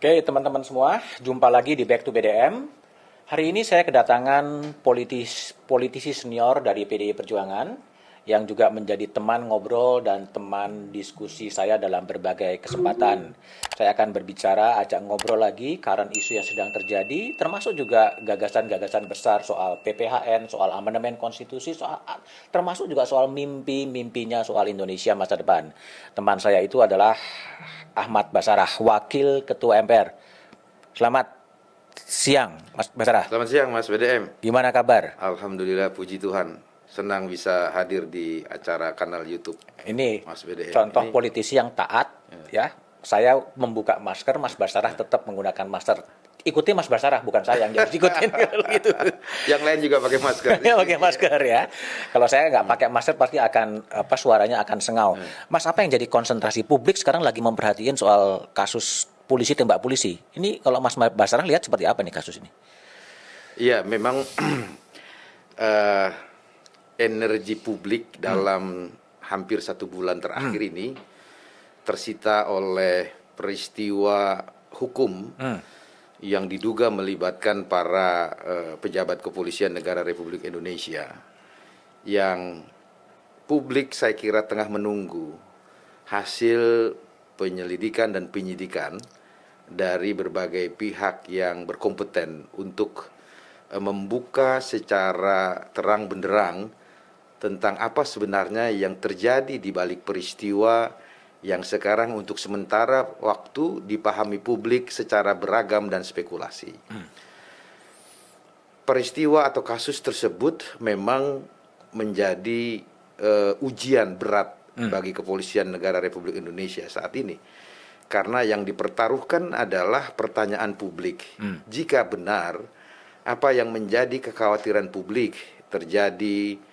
Oke, teman-teman semua, jumpa lagi di Back to BDM. Hari ini saya kedatangan politisi senior dari PDI Perjuangan yang juga menjadi teman ngobrol dan teman diskusi saya dalam berbagai kesempatan. Saya akan berbicara, ajak ngobrol lagi karena isu yang sedang terjadi, termasuk juga gagasan-gagasan besar soal PPHN, soal amandemen konstitusi, termasuk juga soal mimpi-mimpinya soal Indonesia masa depan. Teman saya itu adalah Ahmad Basarah, Wakil Ketua MPR. Selamat siang, Mas Basarah. Selamat siang, Mas BDM. Gimana kabar? Alhamdulillah, puji Tuhan. Senang bisa hadir di acara kanal YouTube. Ini Mas BDM. contoh politisi yang taat, ya. Saya membuka masker, Mas Basarah tetap menggunakan masker. Ikuti Mas Basarah, bukan saya yang harus ikutin gitu. Yang lain juga pakai masker. Pakai masker ya. Kalau saya nggak pakai masker pasti akan suaranya akan sengau. Mas, apa yang jadi konsentrasi publik sekarang lagi memperhatikan soal kasus polisi tembak polisi? Ini kalau Mas Basarah lihat seperti apa nih kasus ini? Iya, memang energi publik dalam hampir 1 bulan terakhir ini tersita oleh peristiwa hukum yang diduga melibatkan para pejabat kepolisian negara Republik Indonesia, yang publik saya kira tengah menunggu hasil penyelidikan dan penyidikan dari berbagai pihak yang berkompeten untuk membuka secara terang benderang tentang apa sebenarnya yang terjadi di balik peristiwa yang sekarang untuk sementara waktu dipahami publik secara beragam dan spekulasi. Peristiwa atau kasus tersebut memang menjadi ujian berat bagi kepolisian negara Republik Indonesia saat ini. Karena yang dipertaruhkan adalah pertanyaan publik. Jika benar apa yang menjadi kekhawatiran publik terjadi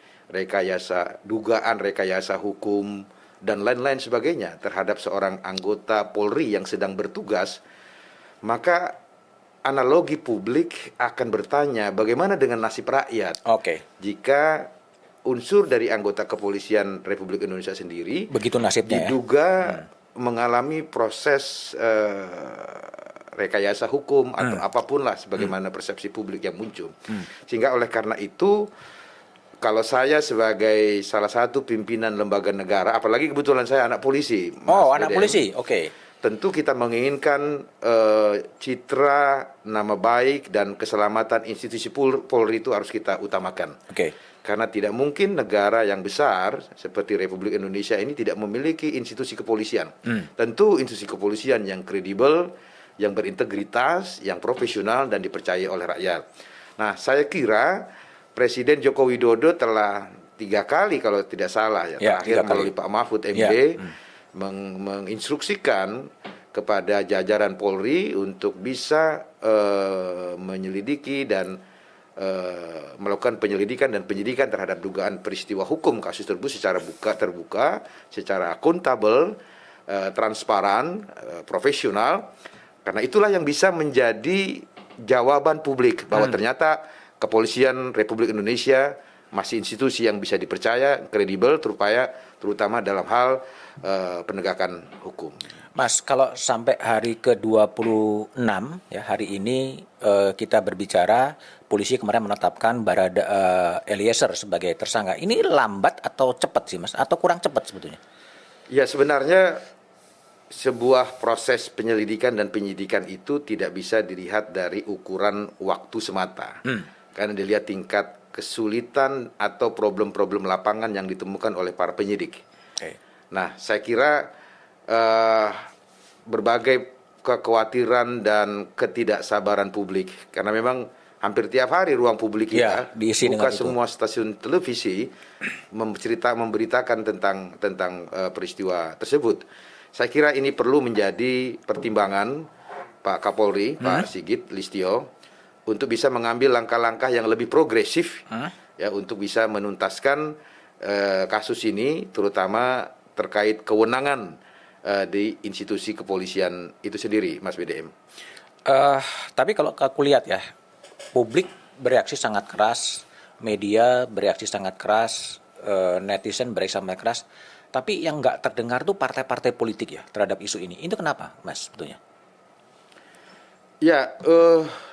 dugaan rekayasa hukum dan lain-lain sebagainya terhadap seorang anggota Polri yang sedang bertugas, maka analogi publik akan bertanya bagaimana dengan nasib rakyat jika unsur dari anggota kepolisian Republik Indonesia sendiri begitu nasibnya diduga mengalami proses rekayasa hukum atau apapun lah sebagaimana persepsi publik yang muncul. Sehingga oleh karena itu, kalau saya sebagai salah satu pimpinan lembaga negara, apalagi kebetulan saya anak polisi. Anak polisi, Tentu kita menginginkan citra, nama baik, dan keselamatan institusi Polri itu harus kita utamakan. Karena tidak mungkin negara yang besar seperti Republik Indonesia ini tidak memiliki institusi kepolisian. Tentu institusi kepolisian yang kredibel, yang berintegritas, yang profesional, dan dipercayai oleh rakyat. Nah, saya kira Presiden Joko Widodo telah 3 kali kalau tidak salah terakhir melalui Pak Mahfud MD menginstruksikan kepada jajaran Polri untuk bisa menyelidiki dan melakukan penyelidikan dan penyidikan terhadap dugaan peristiwa hukum kasus tersebut secara terbuka, secara akuntabel, transparan, profesional. Karena itulah yang bisa menjadi jawaban publik bahwa ternyata Kepolisian Republik Indonesia masih institusi yang bisa dipercaya, kredibel, terutama dalam hal penegakan hukum. Mas, kalau sampai hari ke-26 ya, hari ini kita berbicara, polisi kemarin menetapkan Barada Eliezer sebagai tersangka. Ini lambat atau cepat sih, Mas? Atau kurang cepat sebetulnya? Ya, sebenarnya sebuah proses penyelidikan dan penyidikan itu tidak bisa dilihat dari ukuran waktu semata. Karena dilihat tingkat kesulitan atau problem-problem lapangan yang ditemukan oleh para penyidik. Nah, saya kira berbagai kekhawatiran dan ketidaksabaran publik, karena memang hampir tiap hari ruang publik kita buka semua stasiun televisi memberitakan tentang peristiwa tersebut. Saya kira ini perlu menjadi pertimbangan Pak Kapolri, Pak Sigit Listio, untuk bisa mengambil langkah-langkah yang lebih progresif ya, untuk bisa menuntaskan kasus ini, terutama terkait kewenangan di institusi kepolisian itu sendiri, Mas BDM. Tapi kalau aku lihat ya, publik bereaksi sangat keras, media bereaksi sangat keras, netizen bereaksi sangat keras. Tapi yang nggak terdengar tuh partai-partai politik ya terhadap isu ini. Itu kenapa, Mas, sebetulnya? Ya,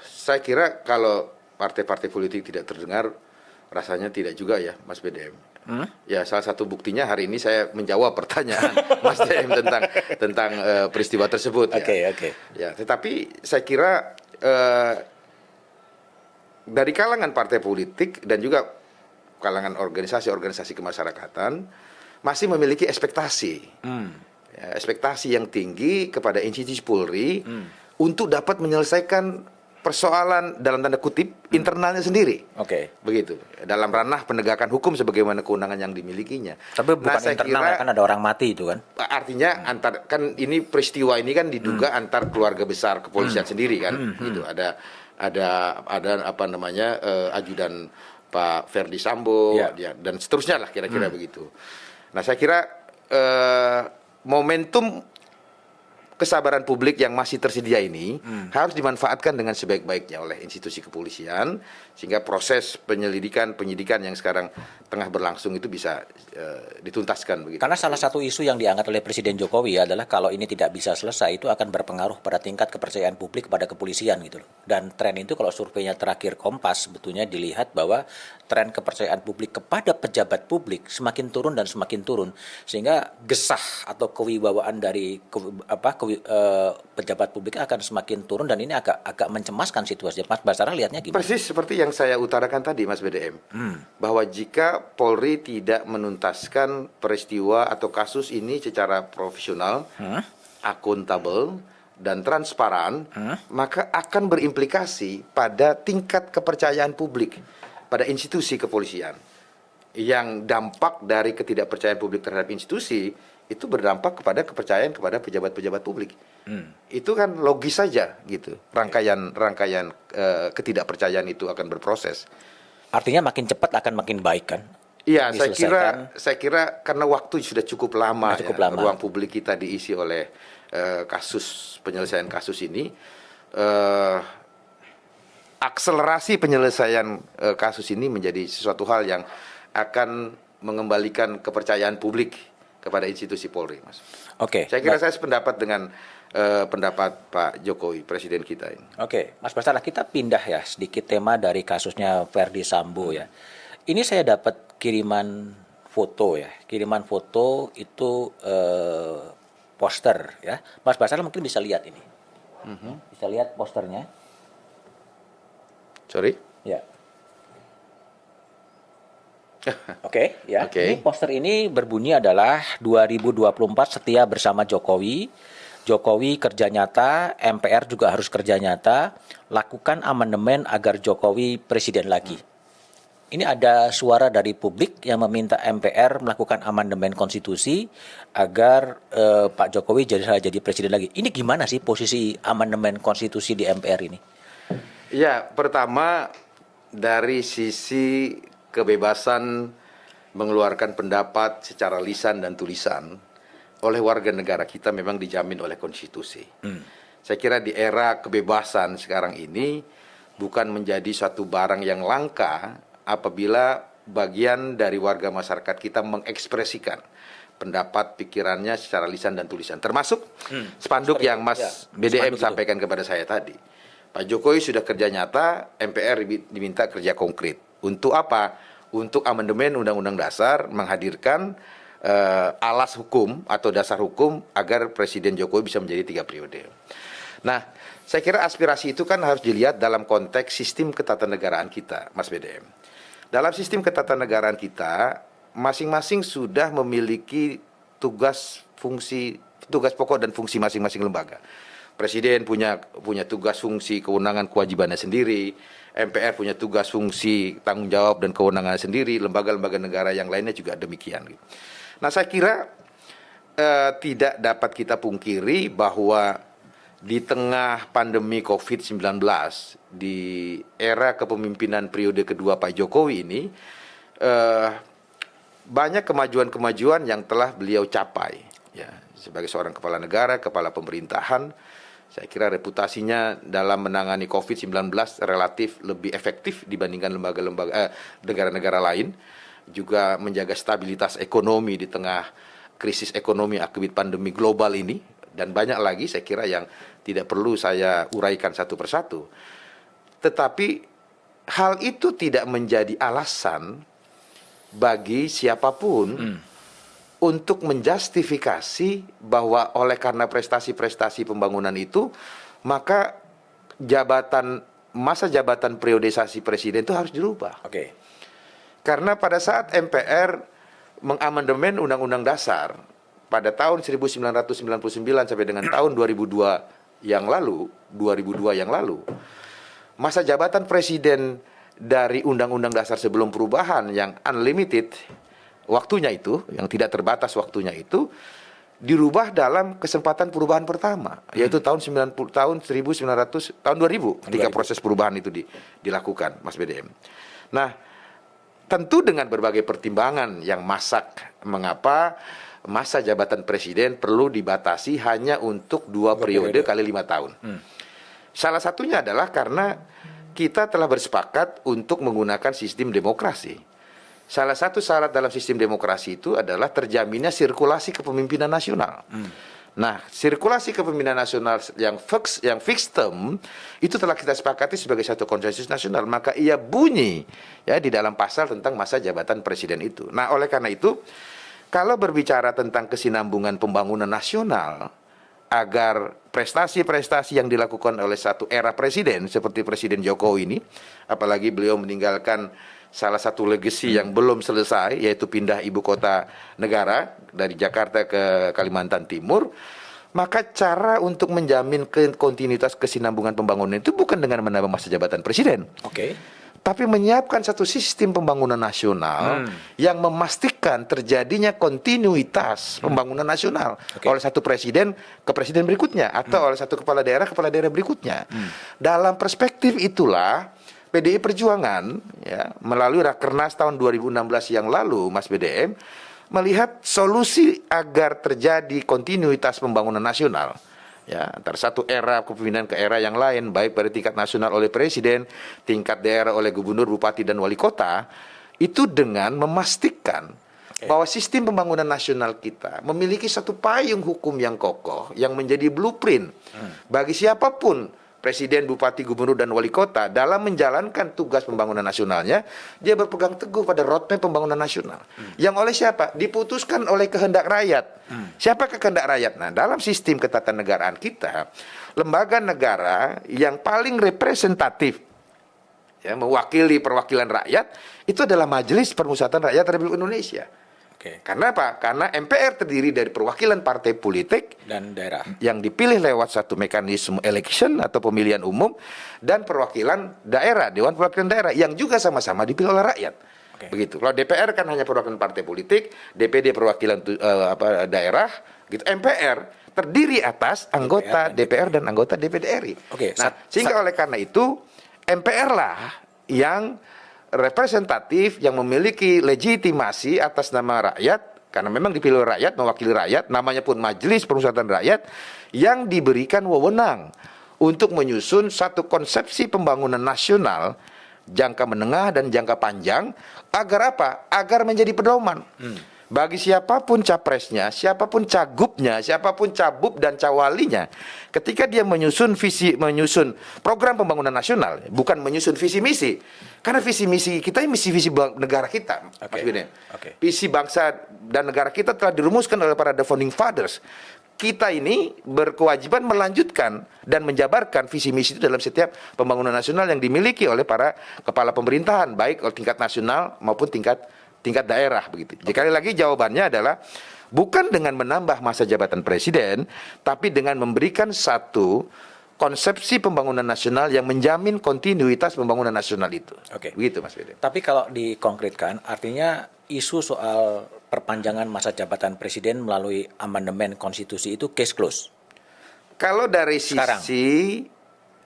saya kira kalau partai-partai politik tidak terdengar, rasanya tidak juga ya, Mas BDM. Ya, salah satu buktinya hari ini saya menjawab pertanyaan Mas BDM tentang peristiwa tersebut ya. Oke. Ya, tetapi saya kira dari kalangan partai politik dan juga kalangan organisasi-organisasi kemasyarakatan masih memiliki ekspektasi. Ya, ekspektasi yang tinggi kepada institusi Polri untuk dapat menyelesaikan persoalan dalam tanda kutip internalnya sendiri. Oke. Begitu. Dalam ranah penegakan hukum sebagaimana kewenangan yang dimilikinya. Tapi bukan saya internal kira, ya, kan ada orang mati itu kan. artinya antar kan ini peristiwa ini kan diduga antar keluarga besar kepolisian sendiri kan. Gitu. Ada apa namanya ajudan Pak Ferdi Sambo ya, dan seterusnya lah kira-kira begitu. Nah, saya kira momentum kesabaran publik yang masih tersedia ini harus dimanfaatkan dengan sebaik-baiknya oleh institusi kepolisian sehingga proses penyidikan yang sekarang tengah berlangsung itu bisa dituntaskan begitu. Karena salah satu isu yang diangkat oleh Presiden Jokowi adalah kalau ini tidak bisa selesai itu akan berpengaruh pada tingkat kepercayaan publik kepada kepolisian gitu loh. Dan tren itu kalau surveinya terakhir Kompas sebetulnya dilihat bahwa tren kepercayaan publik kepada pejabat publik semakin turun dan semakin turun sehingga gesah atau kewibawaan dari pejabat publik akan semakin turun dan ini agak mencemaskan situasi. Mas Basara lihatnya gimana? Persis seperti yang saya utarakan tadi Mas BDM. Bahwa jika Polri tidak menuntaskan peristiwa atau kasus ini secara profesional, akuntabel dan transparan, maka akan berimplikasi pada tingkat kepercayaan publik pada institusi kepolisian. Yang dampak dari ketidakpercayaan publik terhadap institusi itu berdampak kepada kepercayaan kepada pejabat-pejabat publik. Itu kan logis saja gitu. Rangkaian ketidakpercayaan itu akan berproses. Artinya makin cepat akan makin baik kan? Iya, saya kira karena waktu sudah cukup lama, ruang publik kita diisi oleh penyelesaian kasus ini. Akselerasi penyelesaian kasus ini menjadi sesuatu hal yang akan mengembalikan kepercayaan publik kepada institusi Polri, Mas. Oke. Saya kira saya sependapat dengan pendapat Pak Jokowi, Presiden kita ini. Oke, Mas Basara, kita pindah ya sedikit tema dari kasusnya Ferdi Sambo ya. Ini saya dapat kiriman foto ya. Kiriman foto itu poster ya. Mas Basara mungkin bisa lihat ini. Bisa lihat posternya. Sorry? Ya. Oke, ya. Ini poster ini berbunyi adalah 2024 setia bersama Jokowi. Jokowi kerja nyata, MPR juga harus kerja nyata, lakukan amandemen agar Jokowi presiden lagi. Ini ada suara dari publik yang meminta MPR melakukan amandemen konstitusi agar Pak Jokowi jadi presiden lagi. Ini gimana sih posisi amandemen konstitusi di MPR ini? Ya, pertama dari sisi kebebasan mengeluarkan pendapat secara lisan dan tulisan oleh warga negara kita memang dijamin oleh konstitusi. Saya kira di era kebebasan sekarang ini bukan menjadi suatu barang yang langka apabila bagian dari warga masyarakat kita mengekspresikan pendapat pikirannya secara lisan dan tulisan. Termasuk spanduk yang Mas BDM sampaikan kepada saya tadi. Pak Jokowi sudah kerja nyata, MPR diminta kerja konkret. Untuk apa? Untuk amandemen Undang-Undang Dasar menghadirkan alas hukum atau dasar hukum agar Presiden Jokowi bisa menjadi 3 periode. Nah, saya kira aspirasi itu kan harus dilihat dalam konteks sistem ketatanegaraan kita, Mas BDM. Dalam sistem ketatanegaraan kita, masing-masing sudah memiliki tugas pokok dan fungsi masing-masing lembaga. Presiden punya tugas fungsi kewenangan kewajibannya sendiri, MPR punya tugas fungsi tanggung jawab dan kewenangannya sendiri, lembaga-lembaga negara yang lainnya juga demikian. Nah, saya kira tidak dapat kita pungkiri bahwa di tengah pandemi COVID-19 di era kepemimpinan periode kedua Pak Jokowi ini banyak kemajuan-kemajuan yang telah beliau capai ya, sebagai seorang kepala negara, kepala pemerintahan. Saya kira reputasinya dalam menangani COVID-19 relatif lebih efektif dibandingkan negara-negara lain. Juga menjaga stabilitas ekonomi di tengah krisis ekonomi akibat pandemi global ini. Dan banyak lagi saya kira yang tidak perlu saya uraikan satu persatu. Tetapi hal itu tidak menjadi alasan bagi siapapun untuk menjustifikasi bahwa oleh karena prestasi-prestasi pembangunan itu, maka masa jabatan priorisasi presiden itu harus dirubah. Oke. Karena pada saat MPR mengamandemen Undang-Undang Dasar pada tahun 1999 sampai dengan tahun 2002 yang lalu, masa jabatan presiden dari Undang-Undang Dasar sebelum perubahan yang unlimited waktunya itu, yang tidak terbatas waktunya itu, dirubah dalam kesempatan perubahan pertama, yaitu tahun 2000 ketika proses perubahan itu dilakukan, Mas BDM. Nah, tentu dengan berbagai pertimbangan yang masak, mengapa masa jabatan presiden perlu dibatasi hanya untuk 2 periode kali 5 tahun. Salah satunya adalah karena kita telah bersepakat untuk menggunakan sistem demokrasi. Salah satu syarat dalam sistem demokrasi itu adalah terjaminnya sirkulasi kepemimpinan nasional. Nah, sirkulasi kepemimpinan nasional yang fixed term itu telah kita sepakati sebagai satu konsensus nasional. Maka ia bunyi ya di dalam pasal tentang masa jabatan presiden itu. Nah, oleh karena itu, kalau berbicara tentang kesinambungan pembangunan nasional, agar prestasi-prestasi yang dilakukan oleh satu era presiden seperti Presiden Jokowi ini, apalagi beliau meninggalkan salah satu legacy yang belum selesai, yaitu pindah ibu kota negara dari Jakarta ke Kalimantan Timur, maka cara untuk menjamin kontinuitas kesinambungan pembangunan itu bukan dengan menambah masa jabatan presiden. Tapi menyiapkan satu sistem pembangunan nasional yang memastikan terjadinya kontinuitas pembangunan nasional oleh satu presiden ke presiden berikutnya, atau oleh satu kepala daerah berikutnya. Dalam perspektif itulah PDI Perjuangan ya, melalui Rakernas tahun 2016 yang lalu, Mas BDM, melihat solusi agar terjadi kontinuitas pembangunan nasional ya, antara satu era kepemimpinan ke era yang lain, baik pada tingkat nasional oleh presiden, tingkat daerah oleh gubernur, bupati, dan wali kota, itu dengan memastikan bahwa sistem pembangunan nasional kita memiliki satu payung hukum yang kokoh, yang menjadi blueprint bagi siapapun, presiden, bupati, gubernur, dan wali kota, dalam menjalankan tugas pembangunan nasionalnya, dia berpegang teguh pada roadmap pembangunan nasional. Yang oleh siapa? Diputuskan oleh kehendak rakyat. Siapa kehendak rakyat? Nah, dalam sistem ketatanegaraan kita, lembaga negara yang paling representatif, ya, mewakili perwakilan rakyat, itu adalah Majelis Permusyawaratan Rakyat Republik Indonesia. Karena apa? Karena MPR terdiri dari perwakilan partai politik dan daerah yang dipilih lewat satu mekanisme election atau pemilihan umum, dan perwakilan daerah, Dewan Perwakilan Daerah, yang juga sama-sama dipilih oleh rakyat. Begitu. Kalau DPR kan hanya perwakilan partai politik, DPD perwakilan daerah, gitu. MPR terdiri atas anggota DPR dan anggota DPD RI. Sehingga oleh karena itu MPR lah yang representatif, yang memiliki legitimasi atas nama rakyat, karena memang dipilih oleh rakyat, mewakili rakyat, namanya pun Majelis Permusyawaratan Rakyat, yang diberikan wewenang untuk menyusun satu konsepsi pembangunan nasional jangka menengah dan jangka panjang, agar apa? Agar menjadi pedoman bagi siapapun capresnya, siapapun cagupnya, siapapun cabub dan cawalinya, ketika dia menyusun program pembangunan nasional, bukan menyusun visi misi. Karena visi misi kita ini visi negara kita, Mas Biden. Visi bangsa dan negara kita telah dirumuskan oleh para the founding fathers. Kita ini berkewajiban melanjutkan dan menjabarkan visi misi itu dalam setiap pembangunan nasional yang dimiliki oleh para kepala pemerintahan, baik tingkat nasional maupun tingkat daerah, begitu. Sekali lagi jawabannya adalah bukan dengan menambah masa jabatan presiden, tapi dengan memberikan satu konsepsi pembangunan nasional yang menjamin kontinuitas pembangunan nasional itu. Begitu, Mas Bede. Tapi kalau dikonkretkan, artinya isu soal perpanjangan masa jabatan presiden melalui amandemen konstitusi itu case close. Kalau dari sisi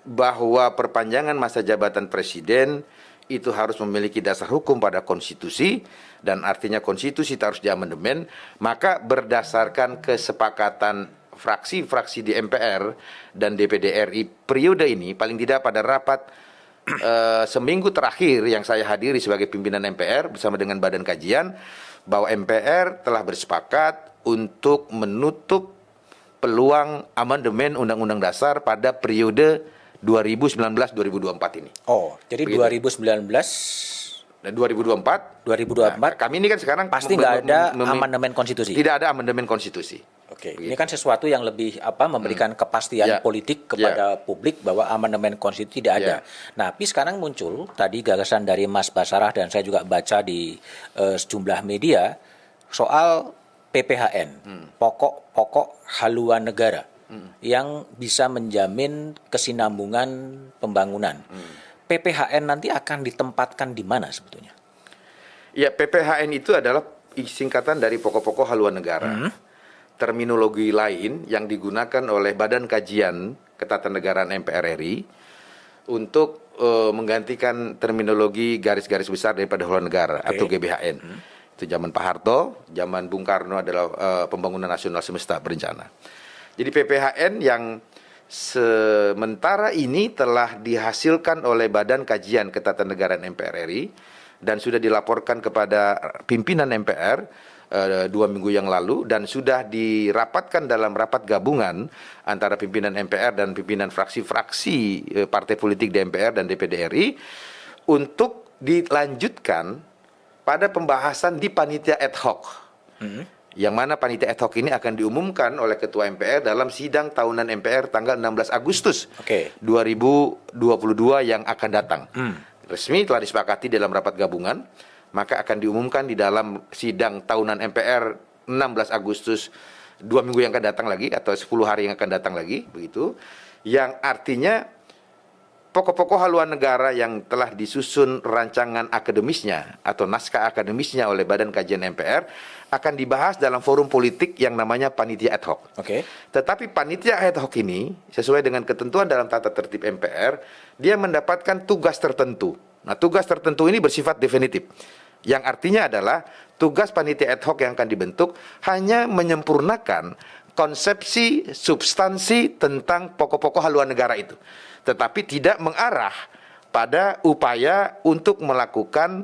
bahwa perpanjangan masa jabatan presiden itu harus memiliki dasar hukum pada konstitusi, dan artinya konstitusi harus diamandemen, maka berdasarkan kesepakatan fraksi-fraksi di MPR dan DPD RI periode ini, paling tidak pada rapat seminggu terakhir yang saya hadiri sebagai pimpinan MPR bersama dengan Badan Kajian, bahwa MPR telah bersepakat untuk menutup peluang amandemen Undang-Undang Dasar pada periode 2019-2024 ini. Oh, jadi Begitu. 2019 Dan 2024, 2024 nah, kami ini kan sekarang pasti nggak ada amandemen konstitusi. Tidak ada amandemen konstitusi. Oke, Begitu. ini kan sesuatu yang lebih memberikan kepastian Ya. politik kepada publik bahwa amandemen konstitusi tidak ada. Nah, tapi sekarang muncul tadi gagasan dari Mas Basarah dan saya juga baca di sejumlah media soal PPHN, pokok-pokok haluan negara yang bisa menjamin kesinambungan pembangunan. PPHN nanti akan ditempatkan di mana sebetulnya? Ya, PPHN itu adalah singkatan dari pokok-pokok haluan negara. Terminologi lain yang digunakan oleh Badan Kajian Ketatanegaraan MPR RI untuk menggantikan terminologi garis-garis besar daripada haluan negara atau GBHN. Itu zaman Pak Harto, zaman Bung Karno adalah pembangunan nasional semesta berencana. Jadi PPHN yang sementara ini telah dihasilkan oleh Badan Kajian Ketatanegaraan MPR RI dan sudah dilaporkan kepada pimpinan MPR 2 minggu yang lalu dan sudah dirapatkan dalam rapat gabungan antara pimpinan MPR dan pimpinan fraksi-fraksi partai politik di MPR dan DPD RI untuk dilanjutkan pada pembahasan di panitia ad hoc. Yang mana panitia ad hoc ini akan diumumkan oleh Ketua MPR dalam sidang tahunan MPR tanggal 16 Agustus 2022 yang akan datang. Resmi telah disepakati dalam rapat gabungan, maka akan diumumkan di dalam sidang tahunan MPR 16 Agustus 2 minggu yang akan datang lagi atau 10 hari yang akan datang lagi, begitu. Yang artinya pokok-pokok haluan negara yang telah disusun rancangan akademisnya atau naskah akademisnya oleh Badan Kajian MPR akan dibahas dalam forum politik yang namanya panitia ad hoc. Tetapi panitia ad hoc ini sesuai dengan ketentuan dalam tata tertib MPR, dia mendapatkan tugas tertentu. Nah, tugas tertentu ini bersifat definitif. Yang artinya adalah tugas panitia ad hoc yang akan dibentuk hanya menyempurnakan konsepsi substansi tentang pokok-pokok haluan negara itu. Tetapi tidak mengarah pada upaya untuk melakukan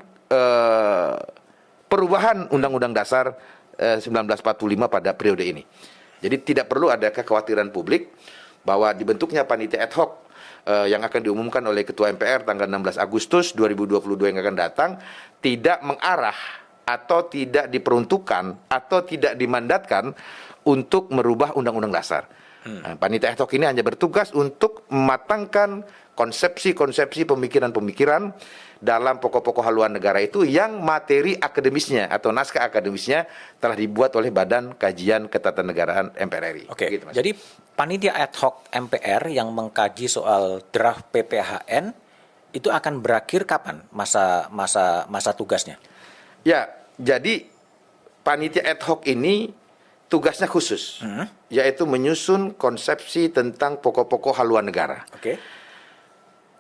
perubahan Undang-Undang Dasar 1945 pada periode ini. Jadi tidak perlu ada kekhawatiran publik bahwa dibentuknya panitia ad hoc yang akan diumumkan oleh Ketua MPR tanggal 16 Agustus 2022 yang akan datang tidak mengarah atau tidak diperuntukkan atau tidak dimandatkan untuk merubah Undang-Undang Dasar. Nah, panitia ad hoc ini hanya bertugas untuk mematangkan konsepsi-konsepsi pemikiran-pemikiran dalam pokok-pokok haluan negara itu yang materi akademisnya atau naskah akademisnya telah dibuat oleh Badan Kajian Ketatanegaraan MPR RI. Gitu, jadi panitia ad hoc MPR yang mengkaji soal draft PPHN itu akan berakhir kapan masa tugasnya? Ya, jadi panitia ad hoc ini tugasnya khusus, yaitu menyusun konsepsi tentang pokok-pokok haluan negara.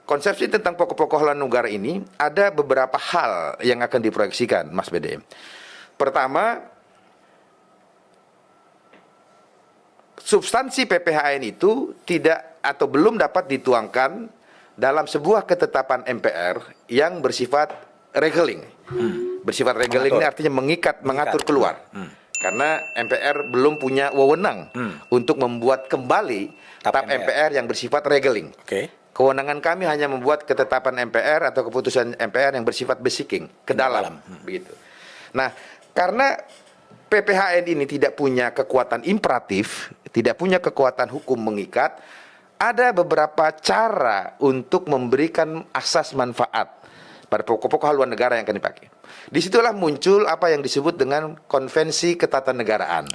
Konsepsi tentang pokok-pokok haluan negara ini ada beberapa hal yang akan diproyeksikan, Mas BDM. Pertama, substansi PPHN itu tidak atau belum dapat dituangkan dalam sebuah ketetapan MPR yang bersifat regeling. Bersifat regeling ini artinya mengatur keluar. Karena MPR belum punya wewenang untuk membuat kembali TAP MPR yang bersifat regeling. Kewenangan kami hanya membuat ketetapan MPR atau keputusan MPR yang bersifat basiking ke dalam, begitu. Nah, karena PPHN ini tidak punya kekuatan imperatif, tidak punya kekuatan hukum mengikat, ada beberapa cara untuk memberikan asas manfaat pada pokok-pokok haluan negara yang akan dipakai. Disitulah muncul apa yang disebut dengan konvensi ketatanegaraan.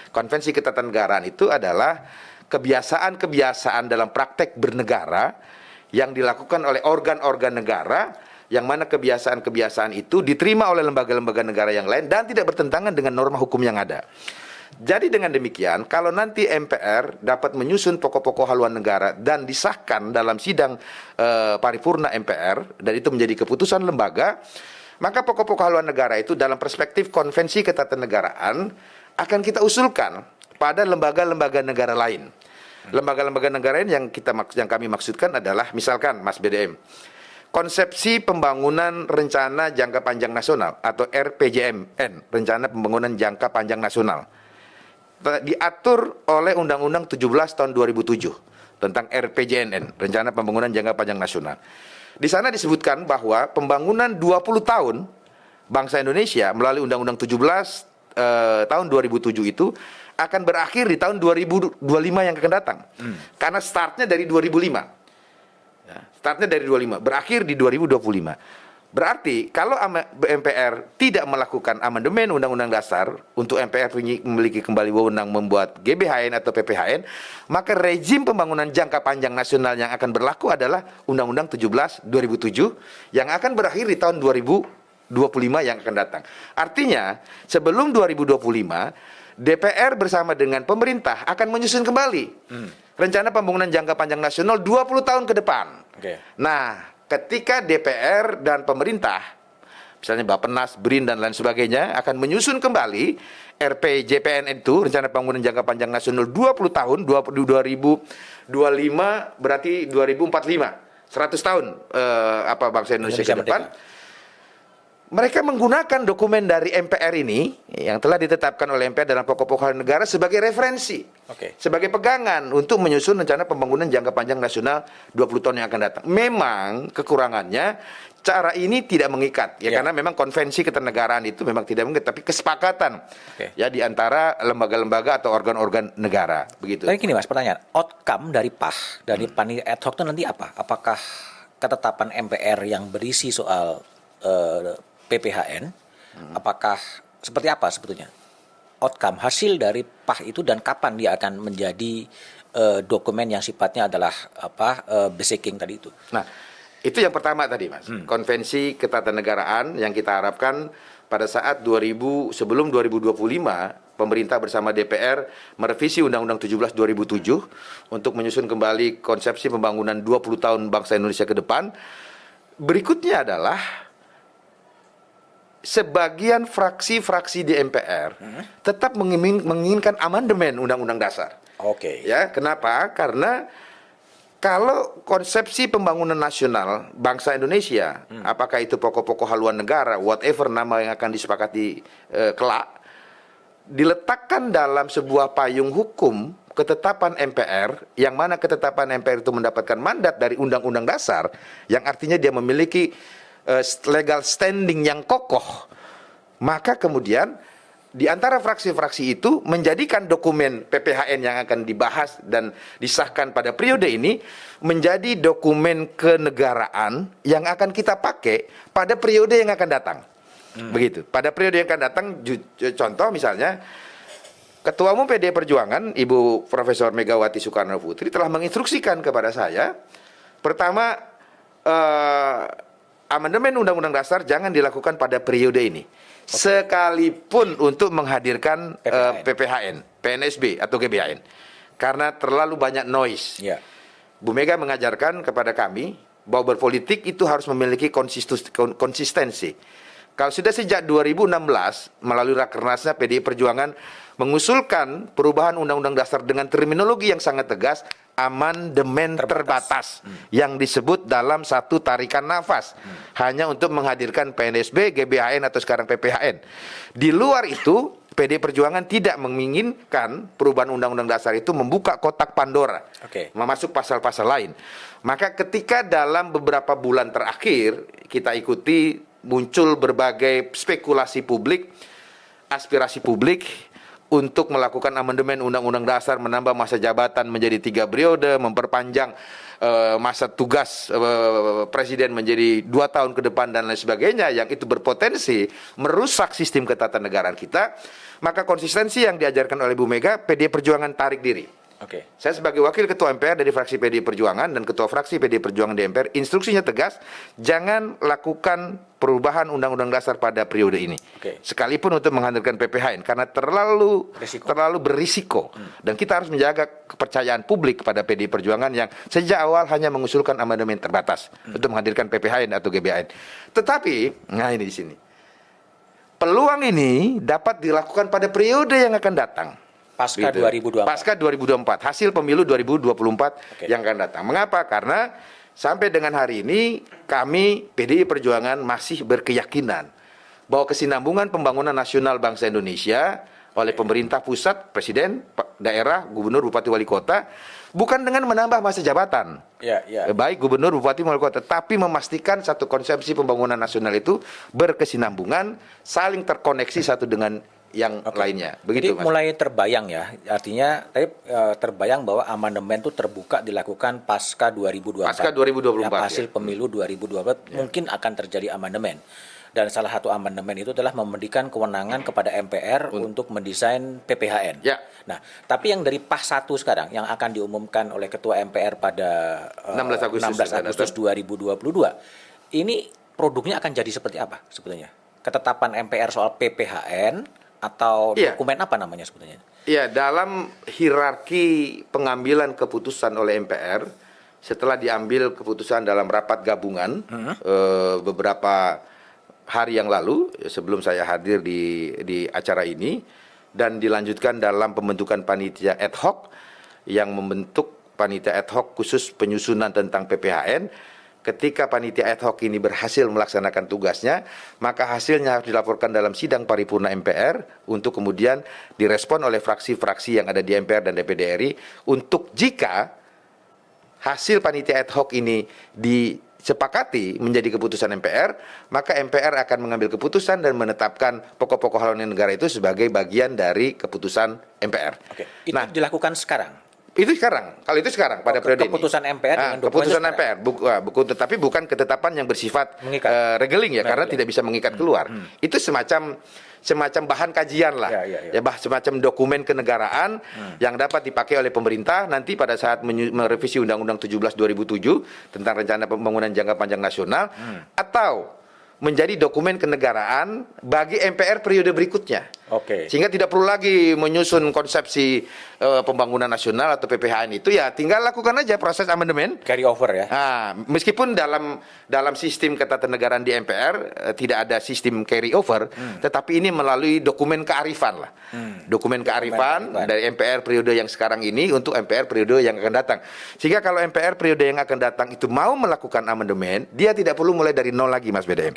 Konvensi ketatanegaraan itu adalah kebiasaan-kebiasaan dalam praktek bernegara yang dilakukan oleh organ-organ negara, yang mana kebiasaan-kebiasaan itu diterima oleh lembaga-lembaga negara yang lain dan tidak bertentangan dengan norma hukum yang ada. Jadi dengan demikian, kalau nanti MPR dapat menyusun pokok-pokok haluan negara dan disahkan dalam sidang paripurna MPR, dan itu menjadi keputusan lembaga, maka pokok-pokok haluan negara itu dalam perspektif konvensi ketatanegaraan akan kita usulkan pada lembaga-lembaga negara lain. Lembaga-lembaga negara lain yang kami maksudkan adalah misalkan Mas BDM, konsepsi pembangunan rencana jangka panjang nasional atau RPJMN, rencana pembangunan jangka panjang nasional. diatur oleh Undang-Undang 17 tahun 2007 tentang RPJMN, Rencana Pembangunan Jangka Panjang Nasional. Di sana disebutkan bahwa pembangunan 20 tahun bangsa Indonesia melalui Undang-Undang 17 tahun 2007 itu akan berakhir di tahun 2025 yang akan datang. Karena startnya dari 2005. Ya, startnya dari 2005, berakhir di 2025. Berarti kalau MPR tidak melakukan amandemen Undang-Undang Dasar untuk MPR memiliki kembali wewenang membuat GBHN atau PPHN, maka rezim pembangunan jangka panjang nasional yang akan berlaku adalah Undang-Undang 17 2007 yang akan berakhir di tahun 2025 yang akan datang. Artinya, sebelum 2025, DPR bersama dengan pemerintah akan menyusun kembali rencana pembangunan jangka panjang nasional 20 tahun ke depan. Nah, ketika DPR dan pemerintah, misalnya Bappenas, BRIN, dan lain sebagainya, akan menyusun kembali RPJPN itu, Rencana Pembangunan Jangka Panjang Nasional 20 tahun, 2025 berarti 2045, 100 tahun bangsa Indonesia ke depan. Mereka menggunakan dokumen dari MPR ini yang telah ditetapkan oleh MPR dalam pokok-pokok haluan negara sebagai referensi, sebagai pegangan untuk menyusun rencana pembangunan jangka panjang nasional 20 tahun yang akan datang. Memang kekurangannya cara ini tidak mengikat, karena memang konvensi keternegaraan itu memang tidak mengikat, tapi kesepakatan ya di antara lembaga-lembaga atau organ-organ negara, begitu. Tapi gini Mas, pertanyaan, outcome dari PAH, dari panitia ad hoc itu nanti apa? Apakah ketetapan MPR yang berisi soal PPHN, apakah seperti apa sebetulnya outcome hasil dari PAH itu, dan kapan dia akan menjadi dokumen yang sifatnya adalah basicing tadi itu? Nah, itu yang pertama tadi, Mas. Konvensi ketatanegaraan yang kita harapkan pada saat sebelum 2025 pemerintah bersama DPR merevisi Undang-Undang 17 2007 untuk menyusun kembali konsepsi pembangunan 20 tahun bangsa Indonesia ke depan. Berikutnya adalah sebagian fraksi-fraksi di MPR tetap menginginkan amandemen Undang-Undang Dasar. Ya, kenapa? Karena kalau konsepsi pembangunan nasional bangsa Indonesia, apakah itu pokok-pokok haluan negara, whatever nama yang akan disepakati kelak, diletakkan dalam sebuah payung hukum ketetapan MPR, yang mana ketetapan MPR itu mendapatkan mandat dari Undang-Undang Dasar, yang artinya dia memiliki legal standing yang kokoh, maka kemudian di antara fraksi-fraksi itu menjadikan dokumen PPHN yang akan dibahas dan disahkan pada periode ini menjadi dokumen kenegaraan yang akan kita pakai pada periode yang akan datang. Begitu. Pada periode yang akan datang, contoh misalnya Ketua Umum PDI Perjuangan Ibu Profesor Megawati Soekarno Putri telah menginstruksikan kepada saya, pertama, amandemen Undang-Undang Dasar jangan dilakukan pada periode ini, sekalipun untuk menghadirkan PPHN, PNSB atau GBHN, karena terlalu banyak noise. Bu Mega mengajarkan kepada kami bahwa berpolitik itu harus memiliki konsistensi. Kalau sudah sejak 2016 melalui Rakernasnya PDI Perjuangan mengusulkan perubahan Undang-Undang Dasar dengan terminologi yang sangat tegas, amandemen terbatas yang disebut dalam satu tarikan nafas, hanya untuk menghadirkan PNSB, GBHN atau sekarang PPHN. Di luar itu, PD Perjuangan tidak menginginkan perubahan Undang-Undang Dasar itu membuka kotak Pandora, memasuk pasal-pasal lain. Maka ketika dalam beberapa bulan terakhir kita ikuti muncul berbagai spekulasi publik, aspirasi publik untuk melakukan amandemen Undang-Undang Dasar, menambah masa jabatan menjadi 3 periode, memperpanjang masa tugas presiden menjadi 2 tahun ke depan dan lain sebagainya, yang itu berpotensi merusak sistem ketatanegaraan kita. Maka konsistensi yang diajarkan oleh Bu Mega, PDI Perjuangan tarik diri. Saya sebagai wakil ketua MPR dari fraksi PDI Perjuangan dan ketua fraksi PDI Perjuangan di MPR, instruksinya tegas, jangan lakukan perubahan Undang-Undang Dasar pada periode ini, sekalipun untuk menghadirkan PPHN, karena terlalu berisiko. Dan kita harus menjaga kepercayaan publik kepada PDI Perjuangan yang sejak awal hanya mengusulkan amandemen terbatas untuk menghadirkan PPHN atau GBHN. Tetapi, nah ini di sini, peluang ini dapat dilakukan pada periode yang akan datang. Pasca 2024. Pasca 2024, hasil pemilu 2024 yang akan datang. Mengapa? Karena sampai dengan hari ini kami PDI Perjuangan masih berkeyakinan bahwa kesinambungan pembangunan nasional bangsa Indonesia oleh pemerintah pusat, presiden, daerah, gubernur, bupati, wali kota, bukan dengan menambah masa jabatan. Baik gubernur, bupati, wali kota, tapi memastikan satu konsepsi pembangunan nasional itu berkesinambungan, saling terkoneksi satu dengan yang lainnya. Begitu, Jadi mulai terbayang ya, artinya terbayang bahwa amandemen itu terbuka dilakukan pasca 2024. Pasca 2024. Ya, hasil pemilu 2024 mungkin akan terjadi amandemen. Dan salah satu amandemen itu adalah memberikan kewenangan kepada MPR untuk mendesain PPHN. Ya. Nah, tapi yang dari PAS 1 sekarang yang akan diumumkan oleh Ketua MPR pada 16 Agustus 2022, ini produknya akan jadi seperti apa sebetulnya? Ketetapan MPR soal PPHN atau dokumen apa namanya sebetulnya? Ya, dalam hierarki pengambilan keputusan oleh MPR, setelah diambil keputusan dalam rapat gabungan beberapa hari yang lalu, sebelum saya hadir di acara ini, dan dilanjutkan dalam pembentukan panitia ad hoc yang membentuk panitia ad hoc khusus penyusunan tentang PPHN. Ketika panitia ad hoc ini berhasil melaksanakan tugasnya, maka hasilnya harus dilaporkan dalam sidang paripurna MPR untuk kemudian direspon oleh fraksi-fraksi yang ada di MPR dan DPD RI untuk jika hasil panitia ad hoc ini disepakati menjadi keputusan MPR, maka MPR akan mengambil keputusan dan menetapkan pokok-pokok haluan negara itu sebagai bagian dari keputusan MPR. Oke. Itu dilakukan sekarang? Itu sekarang, kalau itu sekarang pada periode keputusan ini. MPR dengan keputusan MPR, tetapi bukan ketetapan yang bersifat regeling ya, karena tidak bisa mengikat keluar. Itu semacam bahan kajian lah, semacam dokumen kenegaraan yang dapat dipakai oleh pemerintah nanti pada saat merevisi Undang-Undang 17 2007 tentang rencana pembangunan jangka panjang nasional, atau menjadi dokumen kenegaraan bagi MPR periode berikutnya. Sehingga tidak perlu lagi menyusun konsepsi pembangunan nasional atau PPHN itu, ya tinggal lakukan aja proses amandemen. Carry over ya. Meskipun dalam sistem ketatanegaraan di MPR tidak ada sistem carry over, tetapi ini melalui dokumen kearifan lah. Dokumen kearifan dari MPR periode yang sekarang ini untuk MPR periode yang akan datang. Sehingga kalau MPR periode yang akan datang itu mau melakukan amandemen, dia tidak perlu mulai dari nol lagi, Mas BDM.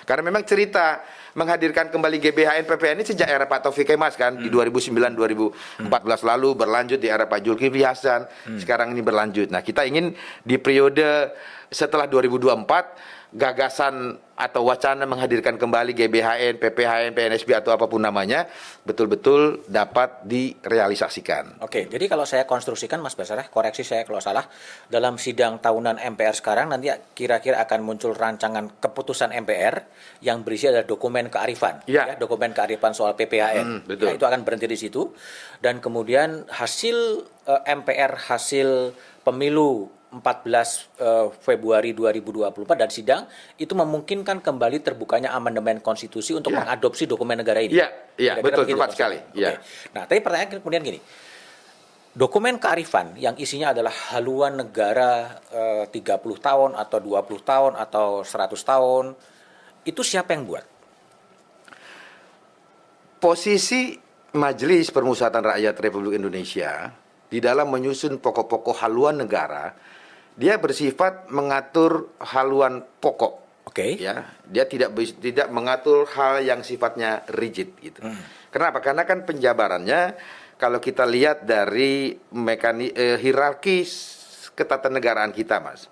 Karena memang cerita menghadirkan kembali GBHN PPHN ini sejak era Pak Taufik Kemas kan, di 2009-2014 lalu, berlanjut di era Pak Zulkifli Hasan, sekarang ini berlanjut. Nah, kita ingin di periode setelah 2024 gagasan atau wacana menghadirkan kembali GBHN, PPHN, PNSB atau apapun namanya betul-betul dapat direalisasikan. Jadi kalau saya konstruksikan, Mas Basarah, koreksi saya kalau salah, dalam sidang tahunan MPR sekarang nanti kira-kira akan muncul rancangan keputusan MPR yang berisi adalah dokumen kearifan, dokumen kearifan soal PPHN. Itu akan berhenti di situ, dan kemudian hasil MPR hasil pemilu 14 Februari 2024 dan sidang itu memungkinkan kembali terbukanya amandemen konstitusi untuk mengadopsi dokumen negara ini. Iya, betul, tepat sekali. Nah, tapi pertanyaan kemudian gini, dokumen kearifan yang isinya adalah haluan negara 30 tahun atau 20 tahun atau 100 tahun, itu siapa yang buat? Posisi Majelis Permusyawaratan Rakyat Republik Indonesia di dalam menyusun pokok-pokok haluan negara, dia bersifat mengatur haluan pokok. Dia tidak mengatur hal yang sifatnya rigid gitu. Kenapa? Karena kan penjabarannya kalau kita lihat dari hierarki ketatanegaraan kita, Mas.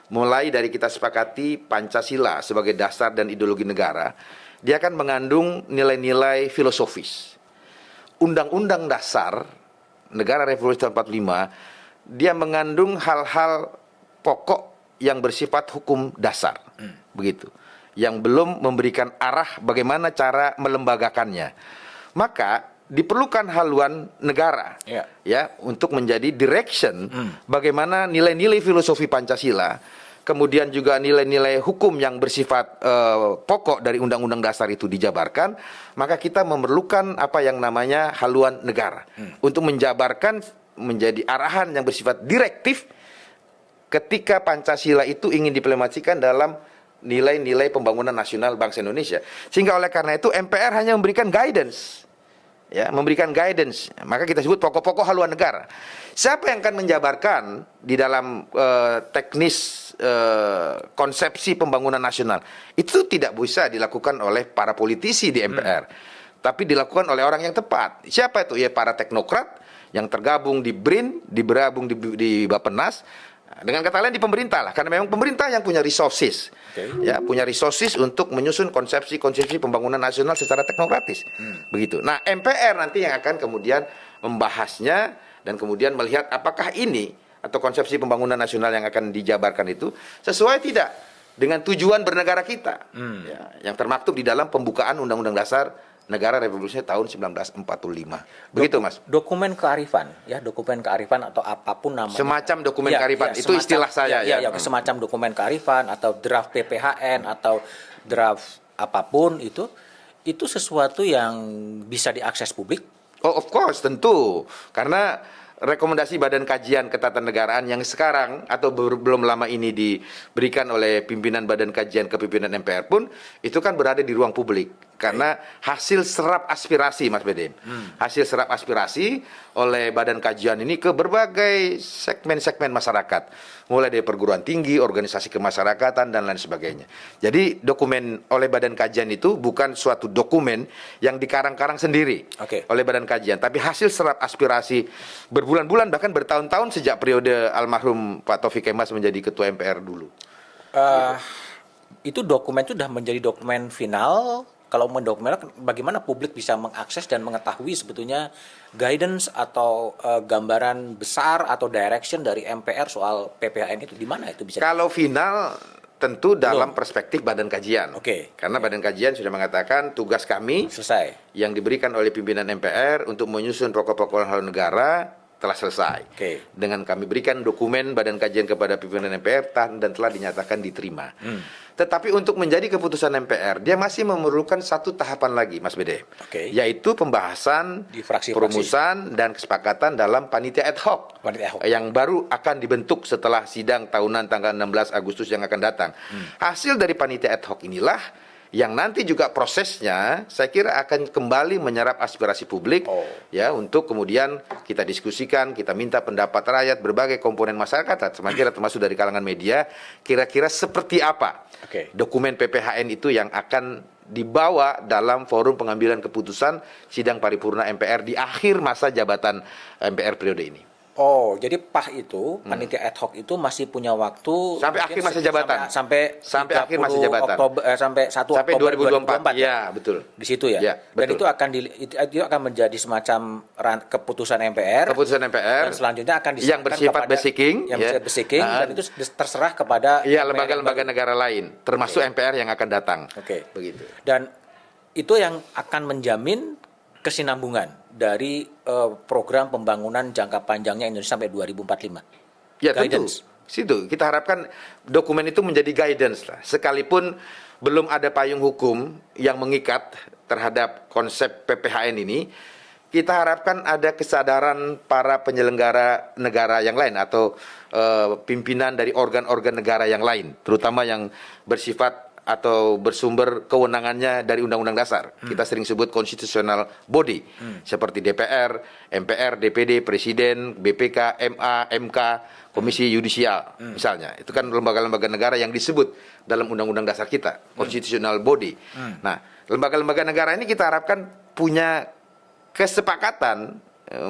Mulai dari kita sepakati Pancasila sebagai dasar dan ideologi negara, dia akan mengandung nilai-nilai filosofis. Undang-undang dasar Negara Republik Indonesia 45, dia mengandung hal-hal pokok yang bersifat hukum dasar, begitu, yang belum memberikan arah bagaimana cara melembagakannya. Maka diperlukan haluan negara, untuk menjadi direction bagaimana nilai-nilai filosofi Pancasila, kemudian juga nilai-nilai hukum yang bersifat pokok dari Undang-Undang Dasar itu dijabarkan. Maka kita memerlukan apa yang namanya haluan negara untuk menjabarkan menjadi arahan yang bersifat direktif ketika Pancasila itu ingin diimplementasikan dalam nilai-nilai pembangunan nasional bangsa Indonesia. Sehingga oleh karena itu MPR hanya memberikan guidance. Maka kita sebut pokok-pokok haluan negara. Siapa yang akan menjabarkan di dalam teknis konsepsi pembangunan nasional? Itu tidak bisa dilakukan oleh para politisi di MPR. tapi dilakukan oleh orang yang tepat. Siapa itu? Ya para teknokrat yang tergabung di BRIN, bergabung di Bappenas, dengan kata lain di pemerintah lah, karena memang pemerintah yang punya resources, ya punya resources untuk menyusun konsepsi pembangunan nasional secara teknokratis, begitu. Nah MPR nanti yang akan kemudian membahasnya dan kemudian melihat apakah ini atau konsepsi pembangunan nasional yang akan dijabarkan itu sesuai tidak dengan tujuan bernegara kita, ya, yang termaktub di dalam pembukaan Undang-Undang Dasar Negara Republik Indonesia tahun 1945. Begitu, Mas. Dokumen kearifan, ya, dokumen kearifan atau apapun namanya. Semacam dokumen ya, kearifan, ya, itu istilah saya. Semacam dokumen kearifan atau draft PPHN atau draft apapun itu sesuatu yang bisa diakses publik. Oh, of course, tentu. Karena rekomendasi Badan Kajian Ketatanegaraan yang sekarang atau belum lama ini diberikan oleh pimpinan Badan Kajian ke pimpinan MPR pun itu kan berada di ruang publik. Karena hasil serap aspirasi, Mas Beden. Hasil serap aspirasi oleh Badan Kajian ini ke berbagai segmen-segmen masyarakat. Mulai dari perguruan tinggi, organisasi kemasyarakatan, dan lain sebagainya. Jadi dokumen oleh Badan Kajian itu bukan suatu dokumen yang dikarang-karang sendiri oleh Badan Kajian. Tapi hasil serap aspirasi berbulan-bulan, bahkan bertahun-tahun sejak periode almarhum Pak Taufik Kemas menjadi Ketua MPR dulu. Itu dokumen itu sudah menjadi dokumen final. Kalau mendokumen, bagaimana publik bisa mengakses dan mengetahui sebetulnya guidance atau gambaran besar atau direction dari MPR soal PPHN itu, di mana itu bisa? Kalau final tentu dalam perspektif Badan Kajian. Karena Badan Kajian sudah mengatakan tugas kami selesai yang diberikan oleh pimpinan MPR untuk menyusun pokok-pokok haluan negara telah selesai. Dengan kami berikan dokumen Badan Kajian kepada pimpinan MPR dan telah dinyatakan diterima. Tetapi untuk menjadi keputusan MPR, dia masih memerlukan satu tahapan lagi, Mas Bede. Yaitu pembahasan, di fraksi-fraksi, perumusan, dan kesepakatan dalam panitia ad hoc. Yang baru akan dibentuk setelah sidang tahunan tanggal 16 Agustus yang akan datang. Hasil dari panitia ad hoc inilah yang nanti juga prosesnya saya kira akan kembali menyerap aspirasi publik, ya, untuk kemudian kita diskusikan, kita minta pendapat rakyat, berbagai komponen masyarakat, termasuk dari kalangan media, kira-kira seperti apa dokumen PPHN itu yang akan dibawa dalam forum pengambilan keputusan sidang paripurna MPR di akhir masa jabatan MPR periode ini. Oh, jadi PAH itu, panitia ad hoc itu masih punya waktu sampai akhir masa jabatan. Sampai akhir masa jabatan. Sampai 1 sampai Oktober 2024. Ya, betul. Di situ ya. Ya, dan itu akan menjadi semacam keputusan MPR. Keputusan MPR. Dan selanjutnya akan yang bersifat basiking, dan itu terserah kepada lembaga-lembaga negara lain, termasuk MPR yang akan datang. Begitu. Dan itu yang akan menjamin kesinambungan dari program pembangunan jangka panjangnya Indonesia sampai 2045. Ya, guidance. Tentu. Situ kita harapkan dokumen itu menjadi guidance lah. Sekalipun belum ada payung hukum yang mengikat terhadap konsep PPHN ini, kita harapkan ada kesadaran para penyelenggara negara yang lain atau pimpinan dari organ-organ negara yang lain, terutama yang bersifat atau bersumber kewenangannya dari Undang-Undang Dasar. Kita sering sebut constitutional body, seperti DPR, MPR, DPD, Presiden, BPK, MA, MK, Komisi Yudisial, misalnya. Itu kan lembaga-lembaga negara yang disebut dalam Undang-Undang Dasar kita, constitutional body. Nah, lembaga-lembaga negara ini kita harapkan punya kesepakatan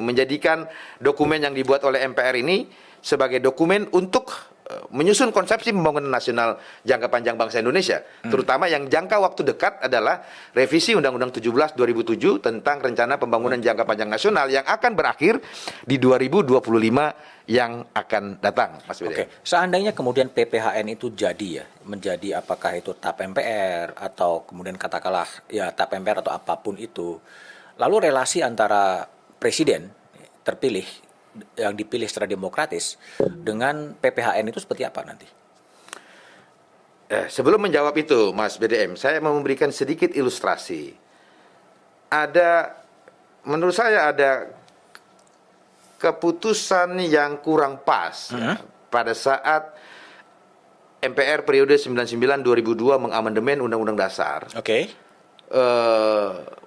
menjadikan dokumen yang dibuat oleh MPR ini sebagai dokumen untuk menyusun konsepsi pembangunan nasional jangka panjang bangsa Indonesia, terutama yang jangka waktu dekat adalah revisi Undang-Undang 17 2007 tentang rencana pembangunan jangka panjang nasional yang akan berakhir di 2025 yang akan datang, Mas Bede. Seandainya kemudian PPHN itu jadi menjadi apakah itu TAP MPR atau kemudian katakanlah ya TAP MPR atau apapun itu, lalu relasi antara presiden terpilih yang dipilih secara demokratis dengan PPHN itu seperti apa nanti? Sebelum menjawab itu, Mas BDM, saya mau memberikan sedikit ilustrasi. Menurut saya ada keputusan yang kurang pas pada saat MPR periode 99-2002 mengamandemen Undang-Undang Dasar.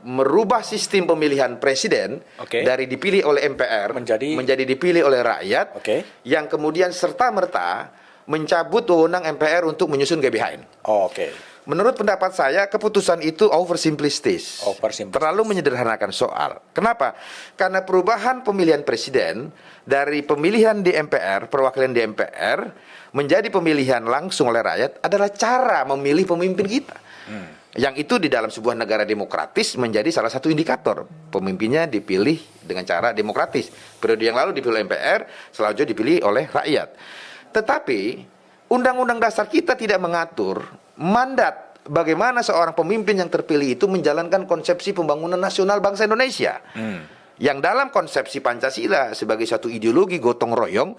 Merubah sistem pemilihan presiden dari dipilih oleh MPR menjadi dipilih oleh rakyat, yang kemudian serta-merta mencabut wewenang MPR untuk menyusun GBHN. menurut pendapat saya keputusan itu oversimplistis. Terlalu menyederhanakan soal. Kenapa? Karena perubahan pemilihan presiden dari pemilihan di MPR, perwakilan di MPR menjadi pemilihan langsung oleh rakyat adalah cara memilih pemimpin kita. Yang itu di dalam sebuah negara demokratis menjadi salah satu indikator. Pemimpinnya dipilih dengan cara demokratis. Periode yang lalu dipilih MPR, selanjutnya dipilih oleh rakyat. Tetapi Undang-Undang Dasar kita tidak mengatur mandat bagaimana seorang pemimpin yang terpilih itu menjalankan konsepsi pembangunan nasional bangsa Indonesia. Yang dalam konsepsi Pancasila sebagai satu ideologi gotong royong,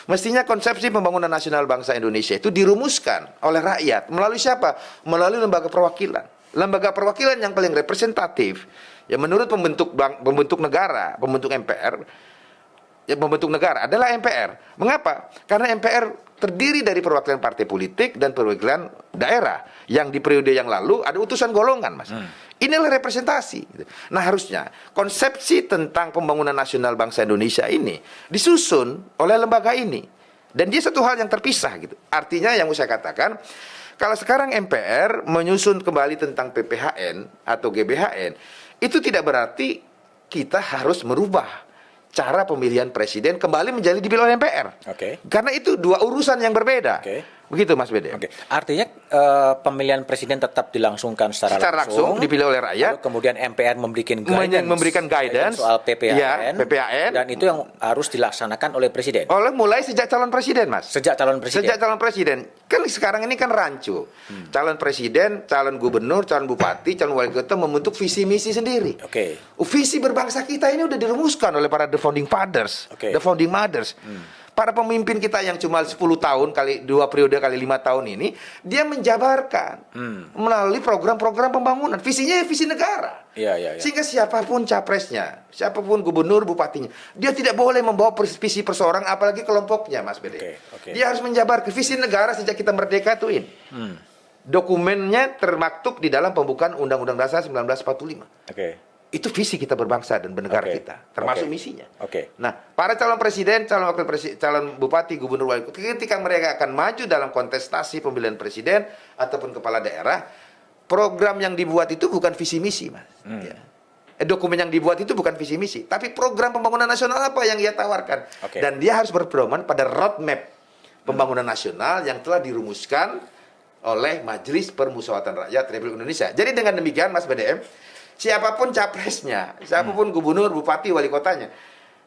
mestinya konsepsi pembangunan nasional bangsa Indonesia itu dirumuskan oleh rakyat. Melalui siapa? Melalui lembaga perwakilan. Lembaga perwakilan yang paling representatif, ya menurut pembentuk negara, pembentuk MPR, ya pembentuk negara adalah MPR. Mengapa? Karena MPR terdiri dari perwakilan partai politik dan perwakilan daerah. Yang di periode yang lalu ada utusan golongan, Mas. Inilah representasi. Nah, harusnya konsepsi tentang pembangunan nasional bangsa Indonesia ini disusun oleh lembaga ini. Dan dia satu hal yang terpisah gitu. Artinya yang saya katakan, kalau sekarang MPR menyusun kembali tentang PPHN atau GBHN, itu tidak berarti kita harus merubah cara pemilihan presiden kembali menjadi dipilih oleh MPR. Karena itu dua urusan yang berbeda. Begitu Mas Bede. Artinya pemilihan presiden tetap dilangsungkan secara langsung dipilih oleh rakyat. Lalu kemudian MPR memberikan guidance soal PPHN, PPHN, dan itu yang harus dilaksanakan oleh presiden. Mulai sejak calon presiden, Mas. Sejak calon presiden. Kan sekarang ini kan rancu. Calon presiden, calon gubernur, calon bupati, calon wali kota membentuk visi misi sendiri. Visi berbangsa kita ini udah dirumuskan oleh para the founding fathers, the founding mothers. Para pemimpin kita yang cuma 10 tahun kali 2 periode kali 5 tahun ini, dia menjabarkan melalui program-program pembangunan. Visinya visi negara. Sehingga siapapun capresnya, siapapun gubernur, bupatinya, dia tidak boleh membawa visi perseorangan, apalagi kelompoknya, Mas Bede. Dia harus menjabarkan visi negara sejak kita merdeka itu ini. Dokumennya termaktub di dalam pembukaan Undang-Undang Dasar 1945. Itu visi kita berbangsa dan bernegara kita, termasuk misinya. Nah, para calon presiden, calon wakil presiden, calon bupati, gubernur, wali kota, ketika mereka akan maju dalam kontestasi pemilihan presiden ataupun kepala daerah, program yang dibuat itu bukan visi misi, Mas. Dokumen yang dibuat itu bukan visi misi, tapi program pembangunan nasional apa yang ia tawarkan. Dan dia harus berpedoman pada roadmap pembangunan nasional yang telah dirumuskan oleh Majelis Permusyawaratan Rakyat Republik Indonesia. Jadi dengan demikian, Mas BDM, siapapun capresnya, siapapun gubernur, bupati, wali kotanya,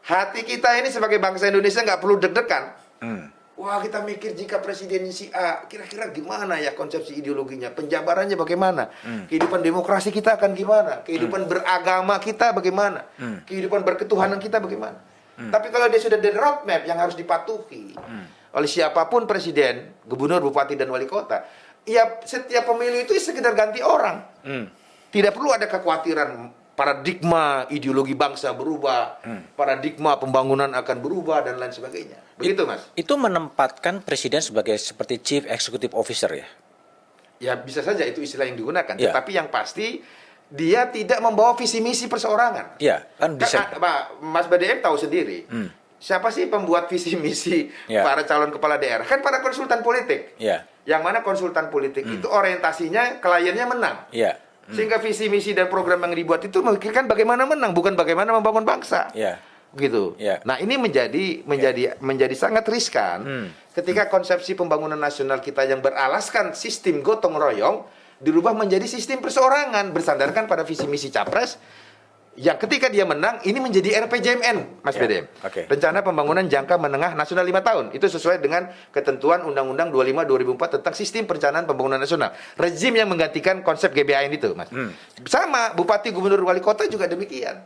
hati kita ini sebagai bangsa Indonesia nggak perlu deg-degan. Wah, kita mikir jika presiden si A, kira-kira gimana ya konsepsi ideologinya, penjabarannya bagaimana, kehidupan demokrasi kita akan gimana, kehidupan beragama kita bagaimana, kehidupan berketuhanan kita bagaimana. Tapi kalau dia sudah ada roadmap yang harus dipatuhi oleh siapapun presiden, gubernur, bupati, dan wali kota, ya setiap pemilu itu sekedar ganti orang. Tidak perlu ada kekhawatiran paradigma ideologi bangsa berubah, paradigma pembangunan akan berubah, dan lain sebagainya. Begitu, Mas. Itu menempatkan presiden sebagai seperti chief executive officer ya? Ya, bisa saja itu istilah yang digunakan. Tetapi yang pasti, dia tidak membawa visi misi perseorangan. Kan bisa. Mas BDM tahu sendiri. Siapa sih pembuat visi misi para calon kepala daerah? Kan para konsultan politik. Yang mana konsultan politik itu orientasinya kliennya menang. Sehingga visi misi dan program yang dibuat itu memikirkan bagaimana menang, bukan bagaimana membangun bangsa. Gitu. Nah, ini menjadi sangat riskan ketika konsepsi pembangunan nasional kita yang beralaskan sistem gotong royong dirubah menjadi sistem perseorangan bersandarkan pada visi misi capres. Yang ketika dia menang, ini menjadi RPJMN, Mas BDM. Rencana Pembangunan Jangka Menengah Nasional 5 tahun. Itu sesuai dengan ketentuan Undang-Undang 25/2004 tentang Sistem Perencanaan Pembangunan Nasional. Rezim yang menggantikan konsep GBHN itu, Mas. Sama, Bupati, Gubernur, Wali Kota juga demikian.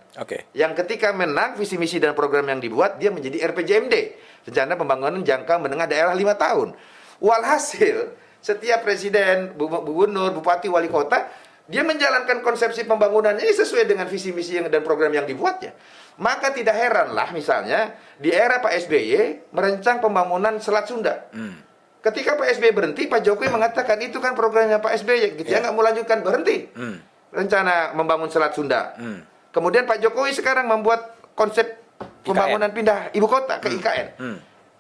Yang ketika menang, visi misi dan program yang dibuat, dia menjadi RPJMD. Rencana Pembangunan Jangka Menengah Daerah 5 tahun. Walhasil, setiap presiden, gubernur, bupati, wali kota, dia menjalankan konsepsi pembangunannya sesuai dengan visi misi dan program yang dibuatnya. Maka tidak heranlah misalnya di era Pak SBY merancang pembangunan Selat Sunda. Ketika Pak SBY berhenti, Pak Jokowi mengatakan itu kan programnya Pak SBY, gitu ya, nggak mau lanjutkan, berhenti. Rencana membangun Selat Sunda. Kemudian Pak Jokowi sekarang membuat konsep pembangunan pindah ibu kota ke IKN.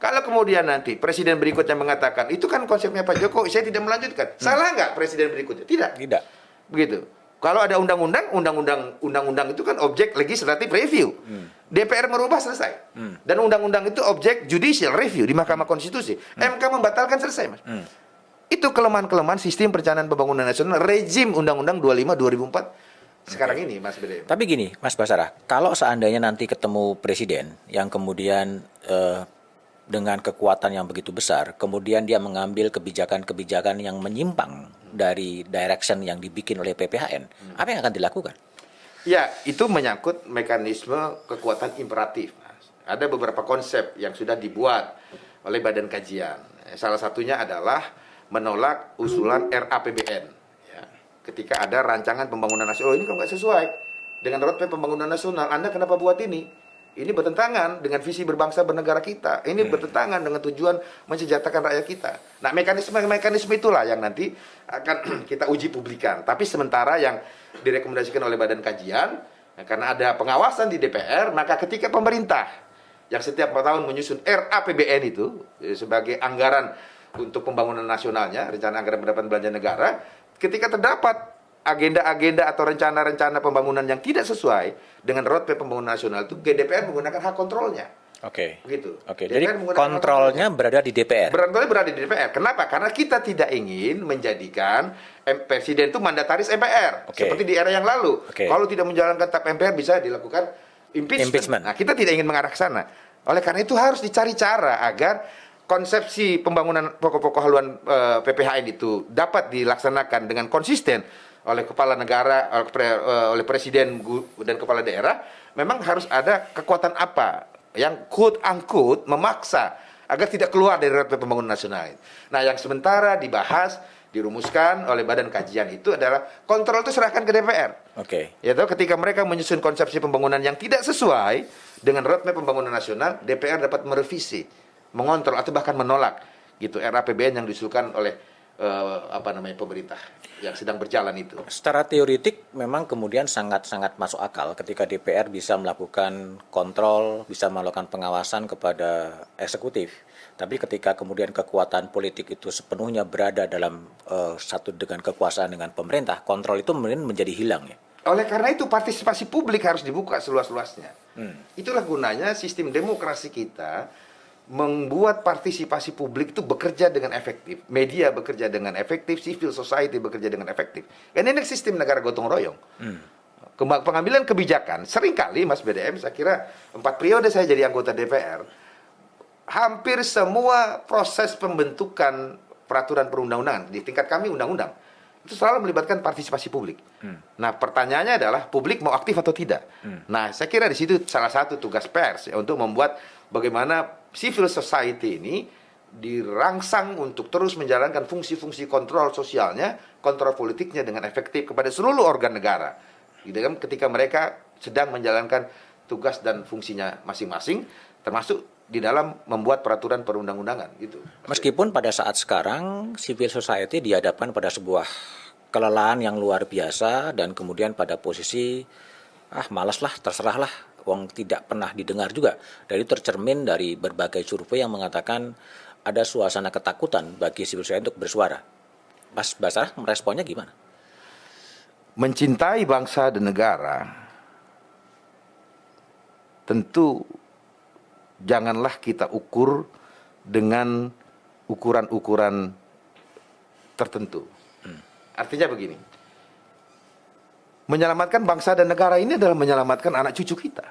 Kalau kemudian nanti presiden berikutnya mengatakan, itu kan konsepnya Pak Jokowi, saya tidak melanjutkan. Salah nggak presiden berikutnya? Tidak. Tidak. Begitu. Kalau ada undang-undang itu kan objek legislative review. DPR merubah selesai. Dan undang-undang itu objek judicial review di Mahkamah Konstitusi. MK membatalkan selesai, Mas. Itu kelemahan-kelemahan sistem perencanaan pembangunan nasional rezim Undang-Undang 25 2004 sekarang ini, Mas Bede. Tapi gini, Mas Basarah, kalau seandainya nanti ketemu presiden yang kemudian dengan kekuatan yang begitu besar, kemudian dia mengambil kebijakan-kebijakan yang menyimpang dari direction yang dibikin oleh PPHN, apa yang akan dilakukan? Ya, itu menyangkut mekanisme kekuatan imperatif, Mas. Ada beberapa konsep yang sudah dibuat oleh Badan Kajian. Salah satunya adalah menolak usulan RAPBN. Ya. Ketika ada rancangan pembangunan nasional, ini kok nggak sesuai dengan roadmap pembangunan nasional, Anda kenapa buat ini? Ini bertentangan dengan visi berbangsa bernegara kita. Ini bertentangan dengan tujuan mensejahterakan rakyat kita. Nah, mekanisme itulah yang nanti akan kita uji publikan. Tapi sementara yang direkomendasikan oleh Badan Kajian, karena ada pengawasan di DPR, maka ketika pemerintah yang setiap tahun menyusun RAPBN itu sebagai anggaran untuk pembangunan nasionalnya, rencana anggaran pendapatan belanja negara, ketika terdapat agenda-agenda atau rencana-rencana pembangunan yang tidak sesuai dengan roadmap pembangunan nasional, itu DPR menggunakan hak kontrolnya. Oke. Begitu. Oke. Jadi kontrolnya berada di DPR. Kontrolnya berada di DPR. Kenapa? Karena kita tidak ingin menjadikan presiden itu mandataris MPR seperti di era yang lalu. Kalau tidak menjalankan tap MPR bisa dilakukan impeachment. Nah, kita tidak ingin mengarah ke sana. Oleh karena itu harus dicari cara agar konsepsi pembangunan pokok-pokok haluan PPHN itu dapat dilaksanakan dengan konsisten oleh kepala negara, oleh presiden dan kepala daerah. Memang harus ada kekuatan apa yang quote-unquote memaksa agar tidak keluar dari roadmap pembangunan nasional. Nah, yang sementara dibahas, dirumuskan oleh Badan Kajian itu adalah kontrol itu serahkan ke DPR. Yaitu ketika mereka menyusun konsepsi pembangunan yang tidak sesuai dengan roadmap pembangunan nasional, DPR dapat merevisi, mengontrol atau bahkan menolak gitu RAPBN yang diusulkan oleh pemerintah yang sedang berjalan itu. Secara teoretik memang kemudian sangat-sangat masuk akal ketika DPR bisa melakukan kontrol, bisa melakukan pengawasan kepada eksekutif. Tapi ketika kemudian kekuatan politik itu sepenuhnya berada dalam satu dengan kekuasaan dengan pemerintah, kontrol itu kemudian menjadi hilang ya. Oleh karena itu partisipasi publik harus dibuka seluas-luasnya. Itulah gunanya sistem demokrasi kita, membuat partisipasi publik itu bekerja dengan efektif, media bekerja dengan efektif, civil society bekerja dengan efektif. Dan ini sistem negara gotong royong. Pengambilan kebijakan, seringkali Mas BDM, saya kira 4 periode saya jadi anggota DPR, hampir semua proses pembentukan peraturan perundang-undangan di tingkat kami undang-undang itu selalu melibatkan partisipasi publik. Nah, pertanyaannya adalah publik mau aktif atau tidak. Nah, saya kira di situ salah satu tugas pers ya, untuk membuat bagaimana civil society ini dirangsang untuk terus menjalankan fungsi-fungsi kontrol sosialnya, kontrol politiknya dengan efektif kepada seluruh organ negara. Ketika mereka sedang menjalankan tugas dan fungsinya masing-masing, termasuk di dalam membuat peraturan perundang-undangan gitu. Meskipun pada saat sekarang civil society dihadapkan pada sebuah kelelahan yang luar biasa dan kemudian pada posisi malaslah, terserahlah, wong tidak pernah didengar juga. Dari tercermin dari berbagai survei yang mengatakan ada suasana ketakutan bagi civil society untuk bersuara. Mas Basarah meresponnya gimana? Mencintai bangsa dan negara tentu janganlah kita ukur dengan ukuran-ukuran tertentu. Artinya begini, menyelamatkan bangsa dan negara ini adalah menyelamatkan anak cucu kita.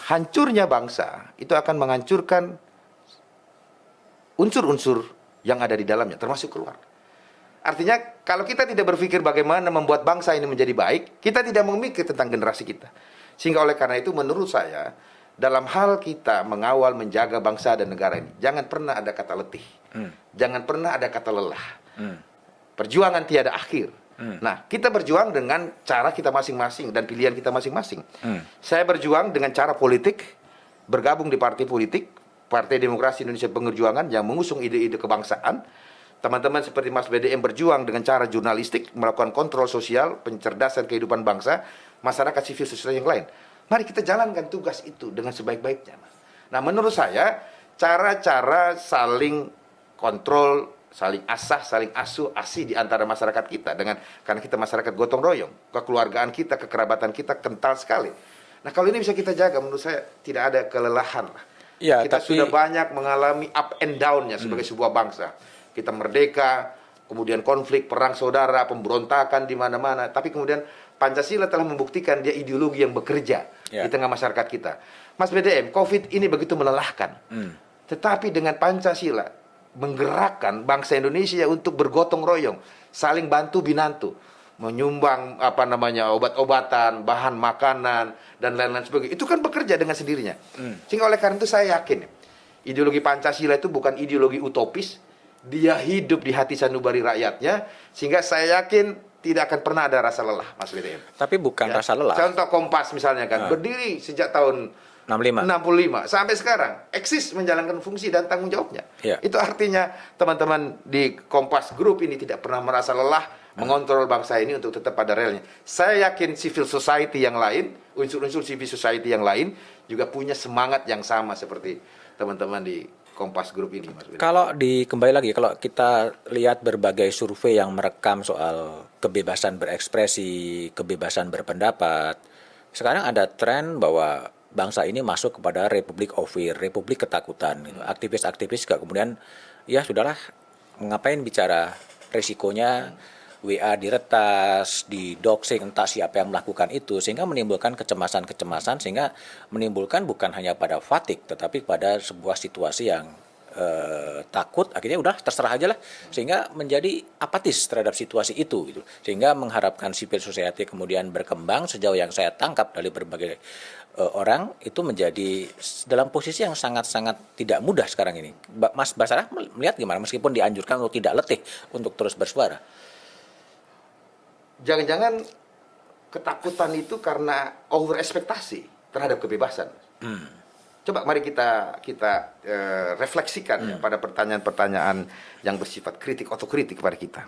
Hancurnya bangsa itu akan menghancurkan unsur-unsur yang ada di dalamnya, termasuk keluarga. Artinya kalau kita tidak berpikir bagaimana membuat bangsa ini menjadi baik, kita tidak memikir tentang generasi kita. Sehingga oleh karena itu menurut saya, dalam hal kita mengawal, menjaga bangsa dan negara ini, jangan pernah ada kata letih. Jangan pernah ada kata lelah. Perjuangan tiada akhir. Nah, kita berjuang dengan cara kita masing-masing dan pilihan kita masing-masing. Saya berjuang dengan cara politik, bergabung di partai politik, Partai Demokrasi Indonesia Perjuangan yang mengusung ide-ide kebangsaan. Teman-teman seperti Mas BDM berjuang dengan cara jurnalistik, melakukan kontrol sosial, pencerdasan kehidupan bangsa, masyarakat sivil sosial yang lain. Mari kita jalankan tugas itu dengan sebaik-baiknya. Nah, menurut saya, cara-cara saling kontrol, saling asah, saling asuh, asih di antara masyarakat kita karena kita masyarakat gotong royong, kekeluargaan kita, kekerabatan kita kental sekali. Nah, kalau ini bisa kita jaga, menurut saya tidak ada kelelahan lah. Ya, Kita tapi sudah banyak mengalami up and down-nya sebagai sebuah bangsa. Kita merdeka, kemudian konflik, perang saudara, pemberontakan di mana-mana. Tapi kemudian Pancasila telah membuktikan dia ideologi yang bekerja di tengah masyarakat kita. Mas BDM, COVID ini begitu melelahkan. Tetapi dengan Pancasila menggerakkan bangsa Indonesia untuk bergotong royong, saling bantu binantu, menyumbang obat-obatan, bahan makanan dan lain-lain sebagainya. Itu kan bekerja dengan sendirinya. Sehingga oleh karena itu saya yakin ideologi Pancasila itu bukan ideologi utopis, dia hidup di hati sanubari rakyatnya, sehingga saya yakin tidak akan pernah ada rasa lelah, Mas BDM. Tapi bukan rasa lelah. Contoh Kompas misalnya kan, berdiri sejak tahun 65 sampai sekarang eksis menjalankan fungsi dan tanggung jawabnya. Itu artinya teman-teman di Kompas Group ini tidak pernah merasa lelah mengontrol bangsa ini untuk tetap pada relnya. Saya yakin civil society yang lain, unsur-unsur civil society yang lain juga punya semangat yang sama seperti teman-teman di Kompas Group ini, Mas. Kembali lagi, kalau kita lihat berbagai survei yang merekam soal kebebasan berekspresi, kebebasan berpendapat, sekarang ada tren bahwa bangsa ini masuk kepada Republic of Fear, Republik Ketakutan. Gitu. Aktivis-aktivis juga kemudian, ya sudahlah, ngapain bicara resikonya, WA diretas, di doxing, entah siapa yang melakukan itu, sehingga menimbulkan kecemasan-kecemasan, sehingga menimbulkan bukan hanya pada fatigue, tetapi pada sebuah situasi yang takut, akhirnya udah terserah aja lah, sehingga menjadi apatis terhadap situasi itu, gitu. Sehingga mengharapkan civil society kemudian berkembang, sejauh yang saya tangkap dari berbagai orang, itu menjadi dalam posisi yang sangat-sangat tidak mudah sekarang ini. Mas Basarah melihat gimana, meskipun dianjurkan untuk tidak letih untuk terus bersuara? Jangan-jangan ketakutan itu karena over ekspektasi terhadap kebebasan. Coba mari kita refleksikan ya, pada pertanyaan-pertanyaan yang bersifat kritik, otokritik kepada kita.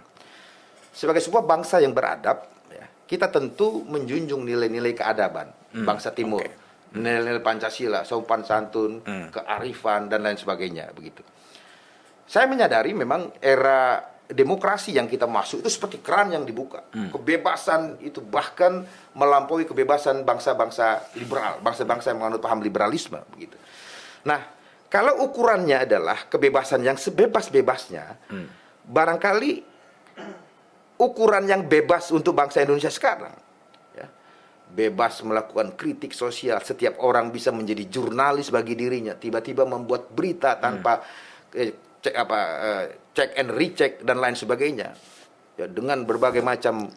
Sebagai sebuah bangsa yang beradab, ya, kita tentu menjunjung nilai-nilai keadaban bangsa Timur, nilai-nilai Pancasila, sopan santun, kearifan dan lain sebagainya, begitu. Saya menyadari memang era demokrasi yang kita masuk itu seperti keran yang dibuka. Kebebasan itu bahkan melampaui kebebasan bangsa-bangsa liberal, bangsa-bangsa yang menganut paham liberalisme, begitu. Nah, kalau ukurannya adalah kebebasan yang sebebas-bebasnya, barangkali ukuran yang bebas untuk bangsa Indonesia sekarang, ya, bebas melakukan kritik sosial, setiap orang bisa menjadi jurnalis bagi dirinya, tiba-tiba membuat berita tanpa cek and recheck dan lain sebagainya, ya, dengan berbagai macam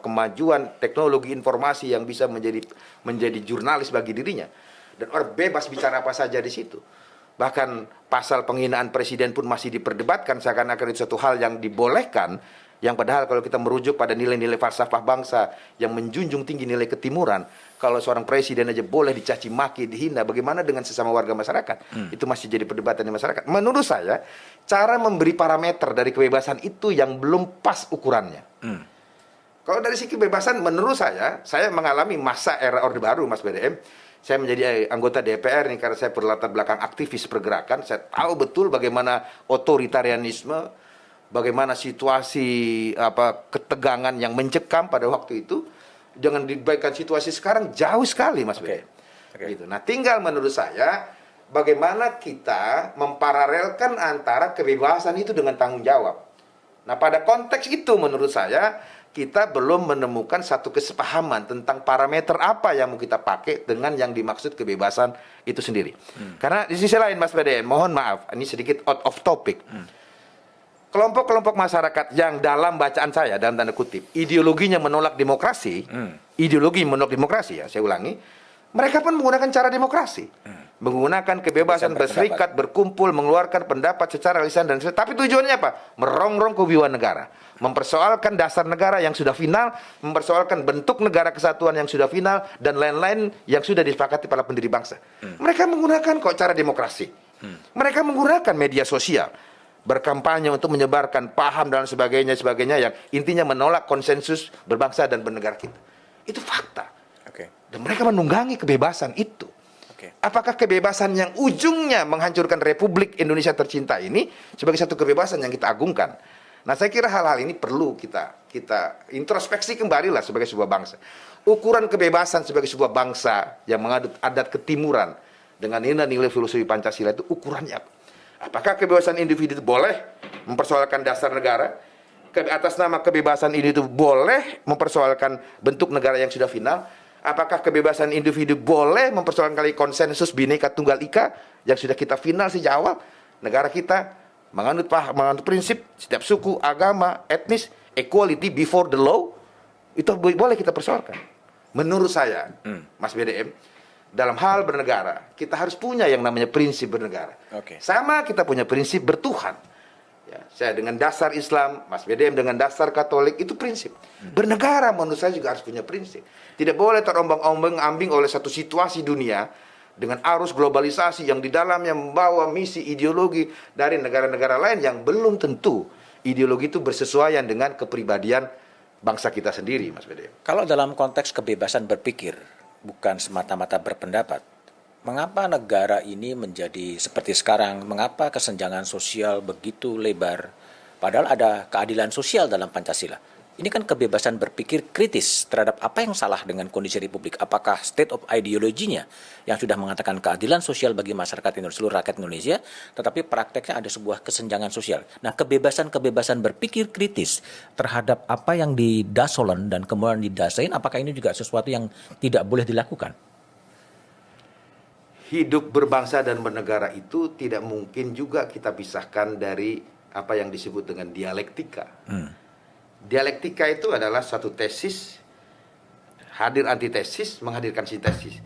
kemajuan teknologi informasi yang bisa menjadi jurnalis bagi dirinya, dan orang bebas bicara apa saja di situ. Bahkan pasal penghinaan presiden pun masih diperdebatkan seakan-akan itu satu hal yang dibolehkan, yang padahal kalau kita merujuk pada nilai-nilai falsafah bangsa yang menjunjung tinggi nilai ketimuran, kalau seorang presiden aja boleh dicaci maki, dihina, bagaimana dengan sesama warga masyarakat? Itu masih jadi perdebatan di masyarakat. Menurut saya, cara memberi parameter dari kebebasan itu yang belum pas ukurannya. Kalau dari segi kebebasan, menurut saya mengalami masa era Orde Baru, Mas BDM. Saya menjadi anggota DPR nih karena saya berlatar belakang aktivis pergerakan. Saya tahu betul bagaimana otoritarianisme, bagaimana situasi ketegangan yang mencekam pada waktu itu. Jangan dibaikan situasi sekarang jauh sekali, Mas BDM. Gitu. Nah, tinggal menurut saya bagaimana kita memparalelkan antara kebebasan itu dengan tanggung jawab. Nah, pada konteks itu menurut saya kita belum menemukan satu kesepahaman tentang parameter apa yang mau kita pakai dengan yang dimaksud kebebasan itu sendiri. Karena di sisi lain, Mas BDM, mohon maaf, ini sedikit out of topic. Kelompok-kelompok masyarakat yang dalam bacaan saya, dalam tanda kutip, ideologinya menolak demokrasi, ideologi menolak demokrasi, ya, saya ulangi, mereka pun menggunakan cara demokrasi. Menggunakan kebebasan berserikat, berkumpul, mengeluarkan pendapat secara lisan dan tapi tujuannya apa? Merongrong kewibawan negara, mempersoalkan dasar negara yang sudah final, mempersoalkan bentuk negara kesatuan yang sudah final dan lain-lain yang sudah disepakati para pendiri bangsa. Mereka menggunakan kok cara demokrasi. Mereka menggunakan media sosial, berkampanye untuk menyebarkan paham dan sebagainya yang intinya menolak konsensus berbangsa dan bernegara kita. Itu fakta. Dan mereka menunggangi kebebasan itu. Oke. Apakah kebebasan yang ujungnya menghancurkan Republik Indonesia tercinta ini sebagai satu kebebasan yang kita agungkan? Nah, saya kira hal-hal ini perlu kita introspeksi kembali lah sebagai sebuah bangsa. Ukuran kebebasan sebagai sebuah bangsa yang mengadut adat ketimuran dengan nilai-nilai filosofi Pancasila itu ukurannya apa? Apakah kebebasan individu itu boleh mempersoalkan dasar negara? Atas nama kebebasan individu boleh mempersoalkan bentuk negara yang sudah final? Apakah kebebasan individu boleh mempersoalkan kali konsensus Bhinneka Tunggal Ika yang sudah kita final sejak awal? Negara kita menganut prinsip setiap suku, agama, etnis, equality before the law, itu boleh kita persoalkan. Menurut saya, Mas BDM, dalam hal bernegara, kita harus punya yang namanya prinsip bernegara. Sama kita punya prinsip bertuhan. Ya, saya dengan dasar Islam, Mas BDM dengan dasar Katolik, itu prinsip. Bernegara menurut saya juga harus punya prinsip. Tidak boleh terombang-ambing oleh satu situasi dunia dengan arus globalisasi yang di dalamnya membawa misi ideologi dari negara-negara lain yang belum tentu ideologi itu bersesuaian dengan kepribadian bangsa kita sendiri, Mas BDM. Kalau dalam konteks kebebasan berpikir, bukan semata-mata berpendapat, mengapa negara ini menjadi seperti sekarang? Mengapa kesenjangan sosial begitu lebar? Padahal ada keadilan sosial dalam Pancasila. Ini kan kebebasan berpikir kritis terhadap apa yang salah dengan kondisi Republik. Apakah state of ideologinya yang sudah mengatakan keadilan sosial bagi masyarakat Indonesia, seluruh rakyat Indonesia, tetapi prakteknya ada sebuah kesenjangan sosial. Nah, kebebasan berpikir kritis terhadap apa yang didasolen dan kemudian didasain, apakah ini juga sesuatu yang tidak boleh dilakukan? Hidup berbangsa dan bernegara itu tidak mungkin juga kita pisahkan dari apa yang disebut dengan dialektika. Dialektika itu adalah suatu tesis, hadir antitesis, menghadirkan sintesis.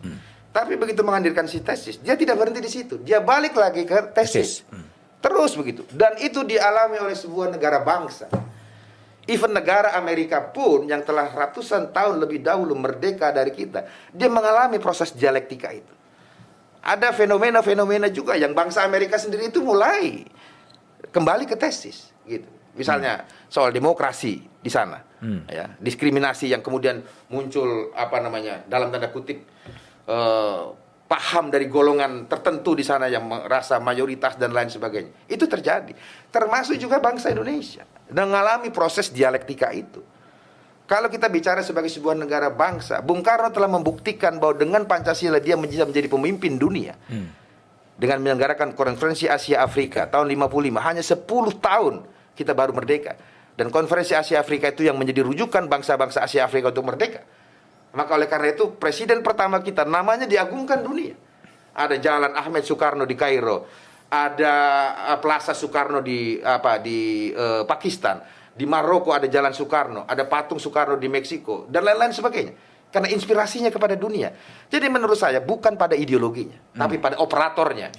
Tapi begitu menghadirkan sintesis, dia tidak berhenti di situ. Dia balik lagi ke tesis. Terus begitu. Dan itu dialami oleh sebuah negara bangsa. Even negara Amerika pun yang telah ratusan tahun lebih dahulu merdeka dari kita, dia mengalami proses dialektika itu. Ada fenomena-fenomena juga yang bangsa Amerika sendiri itu mulai kembali ke tesis, gitu. Misalnya soal demokrasi di sana, ya, diskriminasi yang kemudian muncul dalam tanda kutip paham dari golongan tertentu di sana yang merasa mayoritas dan lain sebagainya. Itu terjadi, termasuk juga bangsa Indonesia dan mengalami proses dialektika itu. Kalau kita bicara sebagai sebuah negara bangsa, Bung Karno telah membuktikan bahwa dengan Pancasila dia bisa menjadi pemimpin dunia. Dengan menyelenggarakan konferensi Asia Afrika tahun 55, hanya 10 tahun kita baru merdeka. Dan konferensi Asia Afrika itu yang menjadi rujukan bangsa-bangsa Asia Afrika untuk merdeka. Maka oleh karena itu presiden pertama kita namanya diagungkan dunia. Ada Jalan Ahmed Soekarno di Kairo, ada Plaza Soekarno di Pakistan, di Maroko ada Jalan Soekarno, ada patung Soekarno di Meksiko dan lain-lain sebagainya. Karena inspirasinya kepada dunia. Jadi menurut saya bukan pada ideologinya, tapi pada operatornya.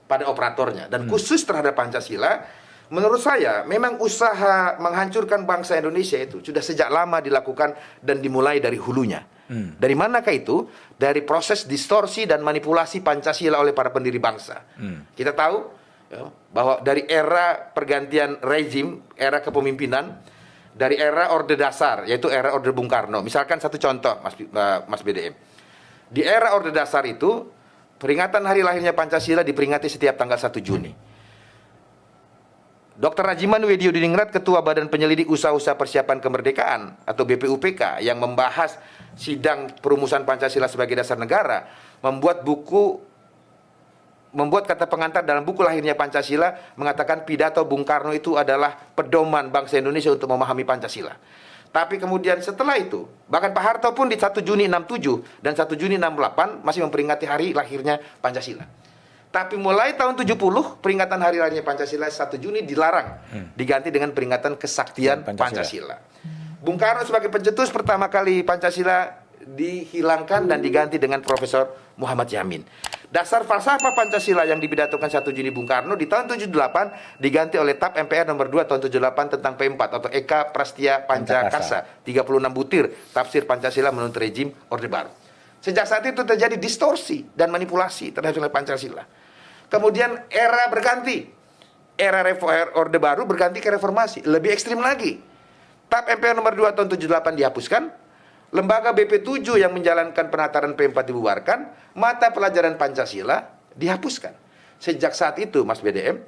Pada operatornya. Dan khusus terhadap Pancasila, menurut saya memang usaha menghancurkan bangsa Indonesia itu sudah sejak lama dilakukan dan dimulai dari hulunya. Dari manakah itu? Dari proses distorsi dan manipulasi Pancasila oleh para pendiri bangsa. Kita tahu ya, bahwa dari era pergantian rezim, era kepemimpinan, dari era Orde Dasar, yaitu era Orde Bung Karno. Misalkan satu contoh, Mas BDM. Di era Orde Dasar itu, peringatan hari lahirnya Pancasila diperingati setiap tanggal 1 Juni. Dr. Rajiman Widyodiningrat, Ketua Badan Penyelidik Usaha-Usaha Persiapan Kemerdekaan atau BPUPK yang membahas sidang perumusan Pancasila sebagai dasar negara, membuat kata pengantar dalam buku lahirnya Pancasila, mengatakan pidato Bung Karno itu adalah pedoman bangsa Indonesia untuk memahami Pancasila. Tapi kemudian setelah itu, bahkan Pak Harto pun di 1 Juni 67 dan 1 Juni 68 masih memperingati hari lahirnya Pancasila. Tapi mulai tahun 70, peringatan hari lahirnya Pancasila 1 Juni dilarang, diganti dengan peringatan kesaktian Pancasila. Bung Karno sebagai pencetus pertama kali Pancasila dihilangkan dan diganti dengan Profesor Muhammad Yamin. Dasar falsafah Pancasila yang dipidatokan 1 Juni Bung Karno di tahun 78 diganti oleh TAP MPR nomor 2 tahun 78 tentang P4 atau Eka Prastia Pancakarsa. 36 butir tafsir Pancasila menurut rejim Orde Baru. Sejak saat itu terjadi distorsi dan manipulasi terhadap Pancasila. Kemudian era berganti. Era Orde Baru berganti ke reformasi. Lebih ekstrim lagi. TAP MPR nomor 2 tahun 78 dihapuskan. lembaga BP7 yang menjalankan penataran P4 dibubarkan, mata pelajaran Pancasila dihapuskan. Sejak saat itu, Mas BDM,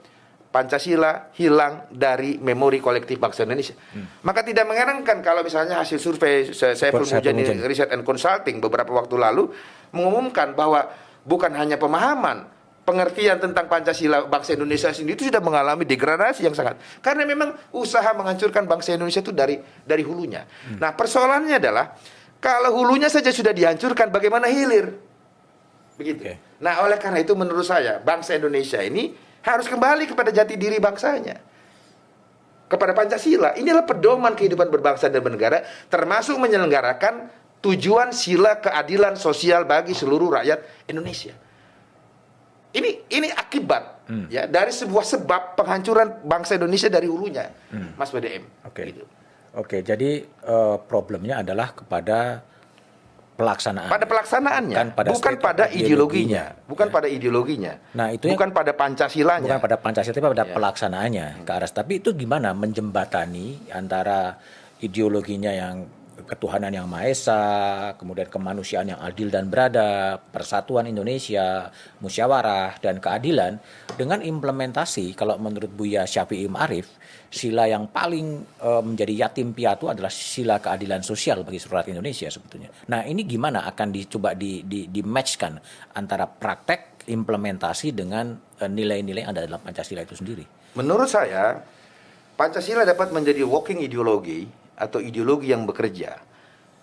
Pancasila hilang dari memori kolektif bangsa Indonesia. Maka tidak mengherankan kalau misalnya hasil survei Saiful Mujani Research and Consulting beberapa waktu lalu mengumumkan bahwa bukan hanya pemahaman, pengertian tentang Pancasila bangsa Indonesia sendiri itu sudah mengalami degradasi yang sangat. Karena memang usaha menghancurkan bangsa Indonesia itu dari hulunya. Nah, persoalannya adalah kalau hulunya saja sudah dihancurkan, bagaimana hilir? Begitu. Nah, oleh karena itu menurut saya bangsa Indonesia ini harus kembali kepada jati diri bangsanya, kepada Pancasila. Inilah pedoman kehidupan berbangsa dan bernegara, termasuk menyelenggarakan tujuan sila keadilan sosial bagi seluruh rakyat Indonesia. Ini akibat ya dari sebuah sebab penghancuran bangsa Indonesia dari hulunya, Mas BDM. Oke, jadi problemnya adalah kepada pelaksanaan. Pada pelaksanaannya, bukan pada ideologinya, bukan pada ideologinya. Nah, itu bukan pada Pancasilanya. Bukan pada Pancasila, tapi pada pelaksanaannya ke arah. Tapi itu gimana menjembatani antara ideologinya yang ketuhanan yang Maha Esa, kemudian kemanusiaan yang adil dan beradab, persatuan Indonesia, musyawarah dan keadilan dengan implementasi kalau menurut Buya Syafi'i Ma'arif, sila yang paling menjadi yatim piatu adalah sila keadilan sosial bagi seluruh rakyat Indonesia sebetulnya. Nah, ini gimana akan dicoba di matchkan antara praktek implementasi dengan nilai-nilai yang ada dalam Pancasila itu sendiri? Menurut saya, Pancasila dapat menjadi walking ideologi atau ideologi yang bekerja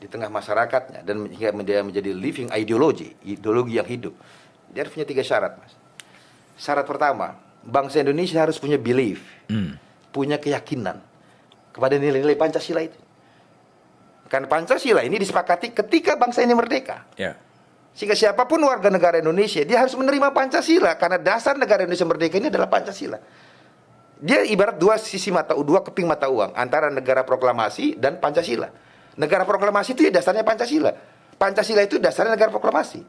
di tengah masyarakatnya dan hingga dia menjadi living ideology, ideologi yang hidup. Dia harus punya 3 syarat, Mas. Syarat pertama, bangsa Indonesia harus punya belief, punya keyakinan kepada nilai-nilai Pancasila itu. Karena Pancasila ini disepakati ketika bangsa ini merdeka. Sehingga siapapun warga negara Indonesia, dia harus menerima Pancasila karena dasar negara Indonesia merdeka ini adalah Pancasila. Dia ibarat dua keping mata uang antara negara proklamasi dan Pancasila. Negara proklamasi itu ya dasarnya Pancasila. Pancasila itu dasarnya negara proklamasi.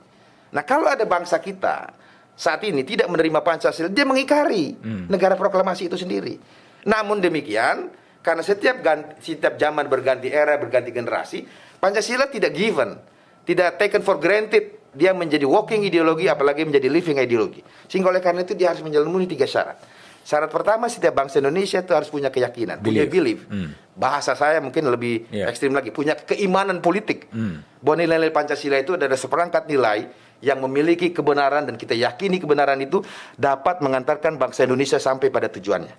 Nah, kalau ada bangsa kita saat ini tidak menerima Pancasila, dia mengingkari negara proklamasi itu sendiri. Namun demikian, karena setiap zaman berganti era, berganti generasi, Pancasila tidak given, tidak taken for granted. Dia menjadi walking ideologi, apalagi menjadi living ideologi. Sehingga oleh karena itu dia harus memenuhi 3 syarat. Syarat pertama, setiap bangsa Indonesia itu harus punya keyakinan, punya belief. Bahasa saya mungkin lebih ekstrim lagi, punya keimanan politik. Bahwa nilai-nilai Pancasila itu adalah seperangkat nilai yang memiliki kebenaran dan kita yakini kebenaran itu dapat mengantarkan bangsa Indonesia sampai pada tujuannya.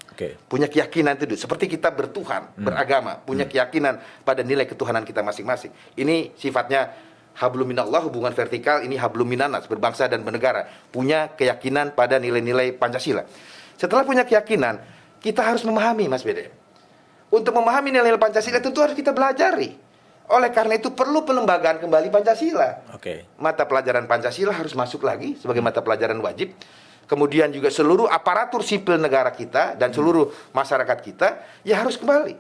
Punya keyakinan itu, seperti kita bertuhan, beragama, punya keyakinan pada nilai ketuhanan kita masing-masing. Ini sifatnya hablum minallah, hubungan vertikal, ini hablum minannas, berbangsa dan bernegara. Punya keyakinan pada nilai-nilai Pancasila. Setelah punya keyakinan, kita harus memahami, Mas BDM. Untuk memahami nilai-nilai Pancasila tentu harus kita belajari. Oleh karena itu perlu pelembagaan kembali Pancasila. Mata pelajaran Pancasila harus masuk lagi sebagai mata pelajaran wajib. Kemudian juga seluruh aparatur sipil negara kita dan seluruh masyarakat kita ya harus kembali.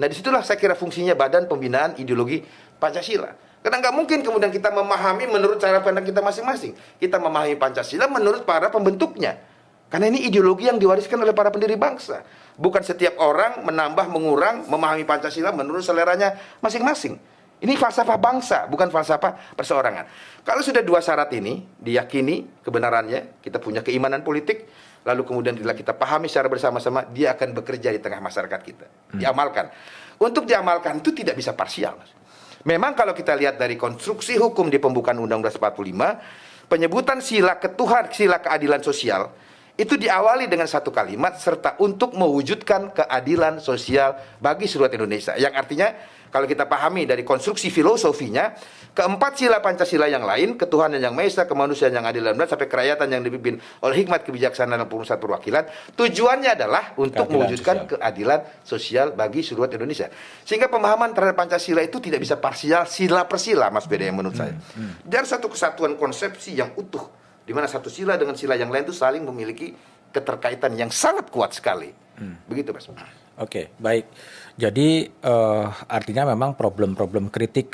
Nah, disitulah saya kira fungsinya Badan Pembinaan Ideologi Pancasila. Karena nggak mungkin kemudian kita memahami menurut cara pandang kita masing-masing. Kita memahami Pancasila menurut para pembentuknya. Karena ini ideologi yang diwariskan oleh para pendiri bangsa. Bukan setiap orang menambah, mengurang, memahami Pancasila menurut seleranya masing-masing. Ini falsafah bangsa, bukan falsafah perseorangan. Kalau sudah 2 syarat ini diyakini kebenarannya, kita punya keimanan politik, lalu kemudian bila kita pahami secara bersama-sama, dia akan bekerja di tengah masyarakat kita. Diamalkan. Untuk diamalkan itu tidak bisa parsial. Memang kalau kita lihat dari konstruksi hukum di pembukaan Undang-Undang 45, penyebutan sila keadilan sosial, itu diawali dengan 1 kalimat serta untuk mewujudkan keadilan sosial bagi seluruh Indonesia. Yang artinya kalau kita pahami dari konstruksi filosofinya, keempat sila Pancasila yang lain, ketuhanan yang Maha Esa, kemanusiaan yang adil dan benar, sampai kerakyatan yang dipimpin oleh hikmat kebijaksanaan dan pusat perwakilan, tujuannya adalah untuk mewujudkan keadilan sosial bagi seluruh Indonesia. Sehingga pemahaman terhadap Pancasila itu tidak bisa parsial, sila per sila, Mas BD, menurut saya. Dan satu kesatuan konsepsi yang utuh, di mana satu sila dengan sila yang lain itu saling memiliki keterkaitan yang sangat kuat sekali. Begitu, Mas. Baik. Jadi artinya memang problem-problem kritik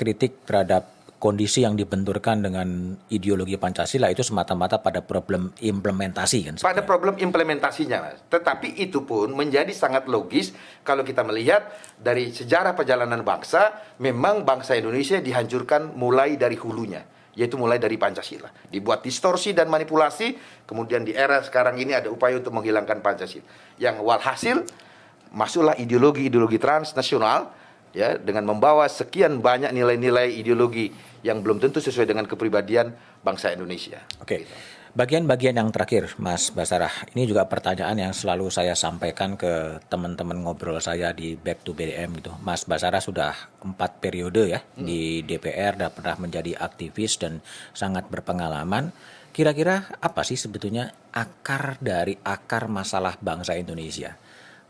terhadap kondisi yang dibenturkan dengan ideologi Pancasila itu semata-mata pada problem implementasi kan? Pada problem implementasinya, Mas. Tetapi itu pun menjadi sangat logis kalau kita melihat dari sejarah perjalanan bangsa, memang bangsa Indonesia dihancurkan mulai dari hulunya, yaitu mulai dari Pancasila. Dibuat distorsi dan manipulasi, kemudian di era sekarang ini ada upaya untuk menghilangkan Pancasila. Yang walhasil, masuklah ideologi-ideologi transnasional, ya, dengan membawa sekian banyak nilai-nilai ideologi yang belum tentu sesuai dengan kepribadian bangsa Indonesia. Oke. Bagian-bagian yang terakhir, Mas Basarah, ini juga pertanyaan yang selalu saya sampaikan ke teman-teman ngobrol saya di Back to BDM gitu. Mas Basarah sudah 4 periode ya di DPR dan pernah menjadi aktivis dan sangat berpengalaman. Kira-kira apa sih sebetulnya akar dari akar masalah bangsa Indonesia?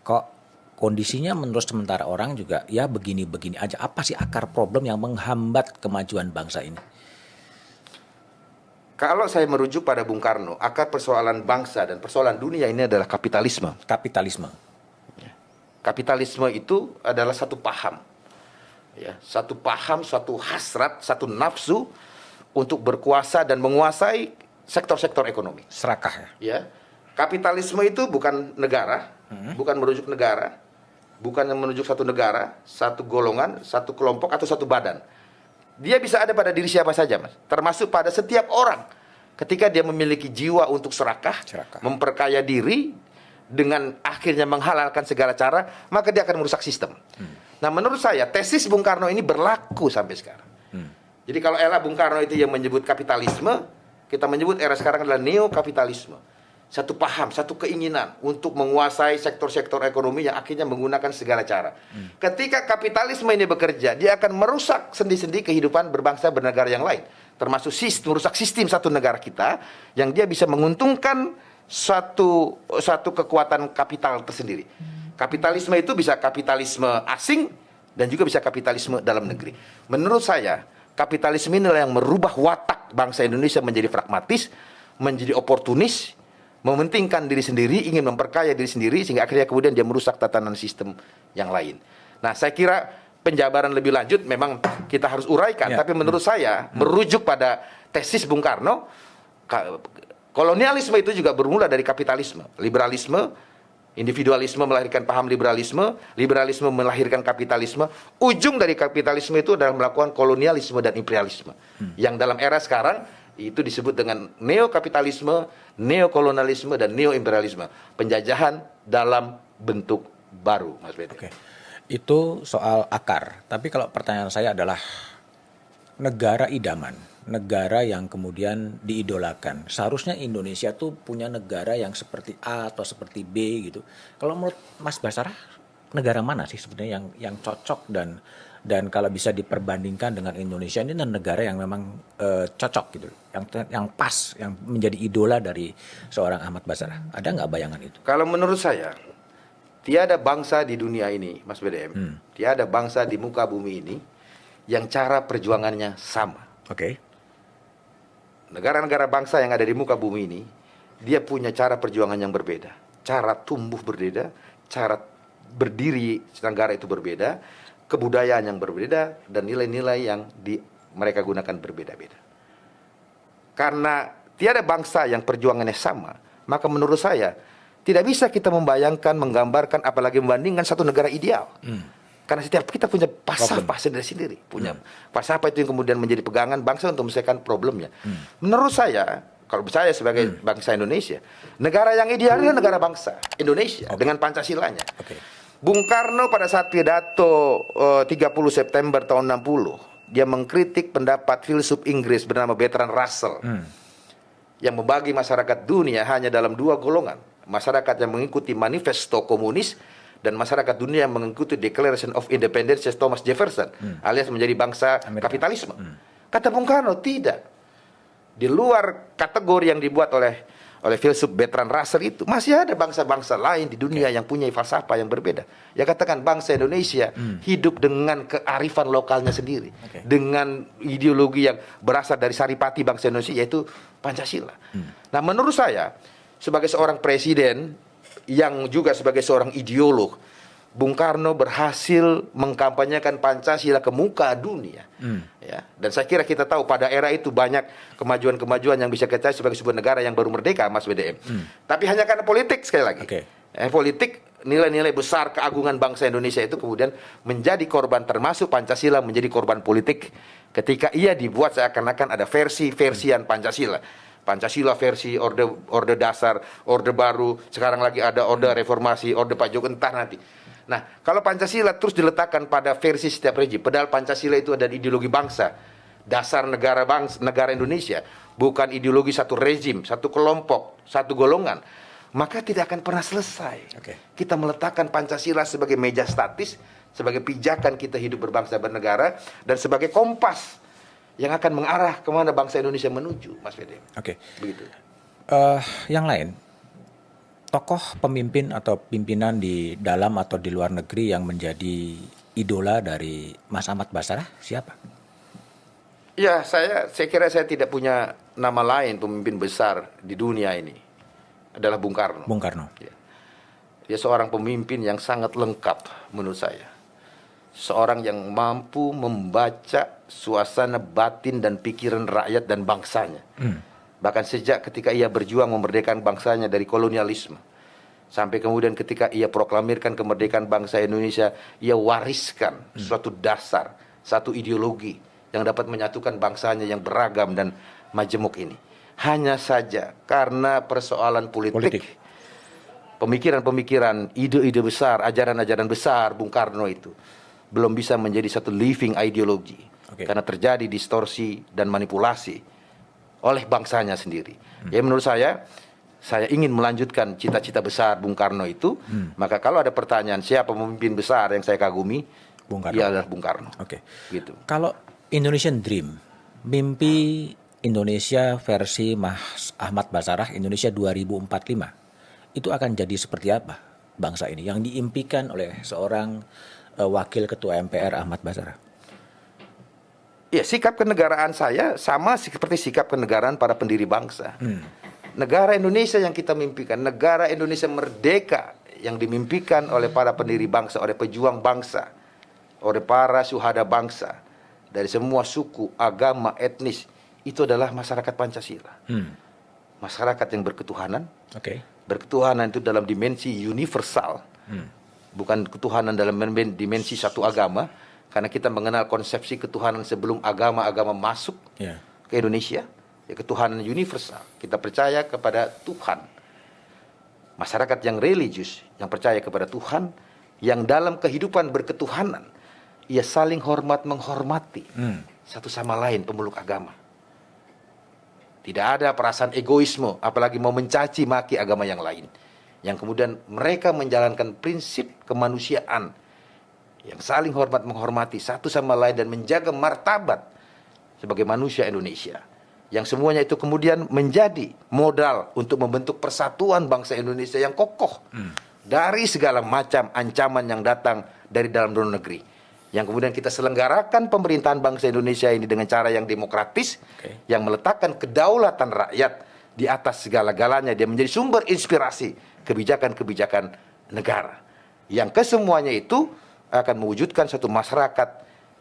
Kok kondisinya menurut sementara orang juga ya begini-begini aja. Apa sih akar problem yang menghambat kemajuan bangsa ini? Kalau saya merujuk pada Bung Karno, akar persoalan bangsa dan persoalan dunia ini adalah kapitalisme. Kapitalisme. Kapitalisme itu adalah satu paham. Ya, satu paham, satu hasrat, satu nafsu untuk berkuasa dan menguasai sektor-sektor ekonomi. Serakah ya? Ya. Kapitalisme itu bukan negara, bukan merujuk negara, bukan menuju satu negara, satu golongan, satu kelompok, atau satu badan. Dia bisa ada pada diri siapa saja, Mas. Termasuk pada setiap orang. Ketika dia memiliki jiwa untuk serakah. Memperkaya diri, dengan akhirnya menghalalkan segala cara, maka dia akan merusak sistem. Nah, menurut saya, tesis Bung Karno ini berlaku sampai sekarang. Jadi kalau era Bung Karno itu yang menyebut kapitalisme, kita menyebut era sekarang adalah neokapitalisme. Satu paham, satu keinginan untuk menguasai sektor-sektor ekonomi yang akhirnya menggunakan segala cara. Ketika kapitalisme ini bekerja, dia akan merusak sendi-sendi kehidupan berbangsa bernegara yang lain. Termasuk merusak sistem satu negara kita, yang dia bisa menguntungkan satu kekuatan kapital tersendiri. Kapitalisme itu bisa kapitalisme asing, dan juga bisa kapitalisme dalam negeri. Menurut saya, kapitalisme inilah yang merubah watak bangsa Indonesia menjadi pragmatis, menjadi oportunis, mementingkan diri sendiri, ingin memperkaya diri sendiri, sehingga akhirnya kemudian dia merusak tatanan sistem yang lain. Nah, saya kira penjabaran lebih lanjut memang kita harus uraikan, tapi menurut saya merujuk pada tesis Bung Karno, kolonialisme itu juga bermula dari kapitalisme. Liberalisme, individualisme melahirkan paham liberalisme, liberalisme melahirkan kapitalisme. Ujung dari kapitalisme itu adalah melakukan kolonialisme dan imperialisme. Yang dalam era sekarang itu disebut dengan neokapitalisme, neokolonialisme, dan neoimperialisme. Penjajahan dalam bentuk baru, Mas Bede. Oke. Itu soal akar. Tapi kalau pertanyaan saya adalah negara idaman, negara yang kemudian diidolakan. Seharusnya Indonesia tuh punya negara yang seperti A atau seperti B gitu. Kalau menurut Mas Basarah, negara mana sih sebenarnya yang cocok dan kalau bisa diperbandingkan dengan Indonesia ini negara yang memang cocok gitu, yang pas, yang menjadi idola dari seorang Ahmad Basarah. Ada nggak bayangan itu? Kalau menurut saya, tiada bangsa di dunia ini, Mas BDM, tiada bangsa di muka bumi ini yang cara perjuangannya sama. Oke. Negara-negara bangsa yang ada di muka bumi ini, dia punya cara perjuangan yang berbeda, cara tumbuh berbeda, cara berdiri negara itu berbeda, kebudayaan yang berbeda, dan nilai-nilai yang mereka gunakan berbeda-beda. Karena tiada bangsa yang perjuangannya sama, maka menurut saya tidak bisa kita membayangkan, menggambarkan, apalagi membandingkan satu negara ideal. Karena setiap kita punya pasapa sendiri-sendiri, punya pasapa itu yang kemudian menjadi pegangan bangsa untuk menyelesaikan problemnya. Menurut saya, kalau saya sebagai bangsa Indonesia, negara yang ideal adalah negara bangsa Indonesia dengan Pancasilanya. Bung Karno pada saat pidato 30 September tahun 60, dia mengkritik pendapat filsuf Inggris bernama Bertrand Russell yang membagi masyarakat dunia hanya dalam 2 golongan. Masyarakat yang mengikuti manifesto komunis dan masyarakat dunia yang mengikuti Declaration of Independence Thomas Jefferson, alias menjadi bangsa kapitalisme. Kata Bung Karno, tidak. Di luar kategori yang dibuat oleh filsuf Bertrand Russell itu, masih ada bangsa-bangsa lain di dunia yang punya falsafah yang berbeda. Ya, katakan bangsa Indonesia hidup dengan kearifan lokalnya sendiri, dengan ideologi yang berasal dari saripati bangsa Indonesia, yaitu Pancasila. Nah, menurut saya, sebagai seorang presiden yang juga sebagai seorang ideolog, Bung Karno berhasil mengkampanyekan Pancasila ke muka dunia. Ya, dan saya kira kita tahu pada era itu banyak kemajuan-kemajuan yang bisa kita sebagai sebuah negara yang baru merdeka, Mas BDM. Tapi hanya karena politik sekali lagi. Politik, nilai-nilai besar keagungan bangsa Indonesia itu kemudian menjadi korban, termasuk Pancasila menjadi korban politik ketika ia dibuat seakan-akan ada versi-versian Pancasila. Pancasila versi orde dasar, orde baru, sekarang lagi ada orde reformasi, orde Pak Jokowi, entah nanti. Nah, kalau Pancasila terus diletakkan pada versi setiap rejim, padahal Pancasila itu ada ideologi bangsa, dasar negara Indonesia, bukan ideologi satu rejim, satu kelompok, satu golongan, maka tidak akan pernah selesai. Kita meletakkan Pancasila sebagai meja statis, sebagai pijakan kita hidup berbangsa bernegara, dan sebagai kompas yang akan mengarah kemana bangsa Indonesia menuju, Mas Fede. Begitu. Yang lain, tokoh pemimpin atau pimpinan di dalam atau di luar negeri yang menjadi idola dari Mas Ahmad Basarah siapa? Ya, saya kira saya tidak punya nama lain pemimpin besar di dunia ini. Adalah Bung Karno. Bung Karno. Ya. Dia seorang pemimpin yang sangat lengkap menurut saya. Seorang yang mampu membaca suasana batin dan pikiran rakyat dan bangsanya. Bahkan sejak ketika ia berjuang memerdekakan bangsanya dari kolonialisme, sampai kemudian ketika ia proklamirkan kemerdekaan bangsa Indonesia, ia wariskan suatu dasar, satu ideologi yang dapat menyatukan bangsanya yang beragam dan majemuk ini. Hanya saja karena persoalan politik. Pemikiran-pemikiran, ide-ide besar, ajaran-ajaran besar Bung Karno itu belum bisa menjadi satu living ideologi. Karena terjadi distorsi dan manipulasi oleh bangsanya sendiri. Ya, menurut saya ingin melanjutkan cita-cita besar Bung Karno itu. Maka kalau ada pertanyaan siapa pemimpin besar yang saya kagumi, Bung Karno. Ia adalah Bung Karno. Gitu. Kalau Indonesian Dream, mimpi Indonesia versi Mas Ahmad Basarah Indonesia 2045, itu akan jadi seperti apa bangsa ini yang diimpikan oleh seorang wakil ketua MPR Ahmad Basarah? Ya, sikap kenegaraan saya sama seperti sikap kenegaraan para pendiri bangsa. Negara Indonesia yang kita mimpikan, negara Indonesia merdeka yang dimimpikan oleh para pendiri bangsa, oleh pejuang bangsa, oleh para syuhada bangsa, dari semua suku, agama, etnis, itu adalah masyarakat Pancasila. Masyarakat yang berketuhanan. Berketuhanan itu dalam dimensi universal. Bukan ketuhanan dalam dimensi satu agama. Karena kita mengenal konsepsi ketuhanan sebelum agama-agama masuk ke Indonesia. Ya, ketuhanan universal. Kita percaya kepada Tuhan. Masyarakat yang religius, yang percaya kepada Tuhan, yang dalam kehidupan berketuhanan, ia saling hormat menghormati satu sama lain pemeluk agama. Tidak ada perasaan egoisme, apalagi mau mencaci maki agama yang lain. Yang kemudian mereka menjalankan prinsip kemanusiaan yang saling hormat menghormati satu sama lain dan menjaga martabat sebagai manusia Indonesia. Yang semuanya itu kemudian menjadi modal untuk membentuk persatuan bangsa Indonesia yang kokoh dari segala macam ancaman yang datang dari dalam dan luar negeri. Yang kemudian kita selenggarakan pemerintahan bangsa Indonesia ini dengan cara yang demokratis, yang meletakkan kedaulatan rakyat di atas segala-galanya. Dia menjadi sumber inspirasi kebijakan-kebijakan negara. Yang kesemuanya itu akan mewujudkan satu masyarakat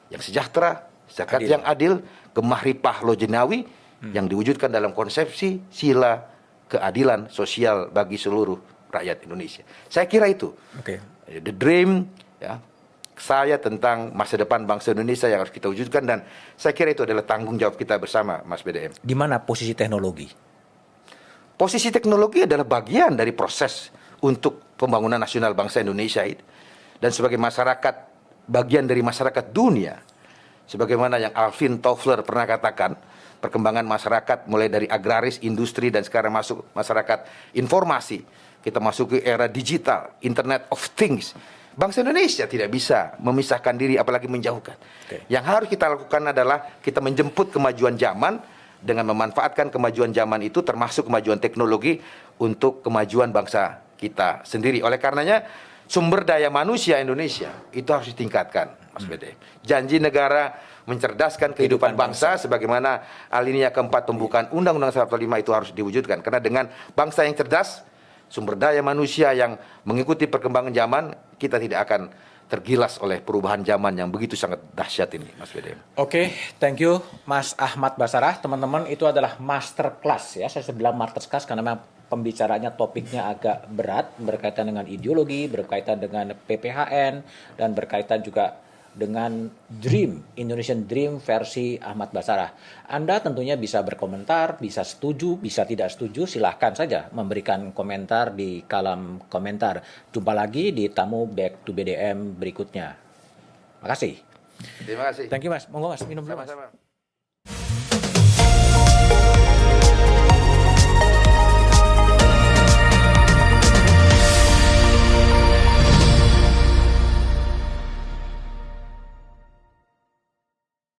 yang sejahtera, masyarakat yang adil, gemah ripah lojenawi, yang diwujudkan dalam konsepsi sila keadilan sosial bagi seluruh rakyat Indonesia. Saya kira itu the dream ya, saya tentang masa depan bangsa Indonesia yang harus kita wujudkan, dan saya kira itu adalah tanggung jawab kita bersama, Mas BDM. Di mana posisi teknologi? Posisi teknologi adalah bagian dari proses untuk pembangunan nasional bangsa Indonesia itu. Dan sebagai masyarakat, bagian dari masyarakat dunia, sebagaimana yang Alvin Toffler pernah katakan, perkembangan masyarakat mulai dari agraris, industri, dan sekarang masuk masyarakat informasi. Kita masuk ke era digital, Internet of Things. Bangsa Indonesia tidak bisa memisahkan diri, apalagi menjauhkan. Yang harus kita lakukan adalah kita menjemput kemajuan zaman dengan memanfaatkan kemajuan zaman itu, termasuk kemajuan teknologi, untuk kemajuan bangsa kita sendiri. Oleh karenanya, sumber daya manusia Indonesia itu harus ditingkatkan, Mas BD. Janji negara mencerdaskan kehidupan bangsa sebagaimana alinea keempat pembukaan Undang-Undang 45 itu harus diwujudkan. Karena dengan bangsa yang cerdas, sumber daya manusia yang mengikuti perkembangan zaman, kita tidak akan tergilas oleh perubahan zaman yang begitu sangat dahsyat ini, Mas BDM. Oke, thank you Mas Ahmad Basarah. Teman-teman, itu adalah masterclass ya. Saya bilang masterclass karena memang pembicaranya topiknya agak berat, berkaitan dengan ideologi, berkaitan dengan PPHN, dan berkaitan juga dengan Indonesian Dream versi Ahmad Basarah. Anda tentunya bisa berkomentar, bisa setuju, bisa tidak setuju, silahkan saja memberikan komentar di kolom komentar. Jumpa lagi di tamu Back to BDM berikutnya. Makasih. Terima kasih. Thank you Mas. Monggo Mas, minum dulu Mas. Sama-sama.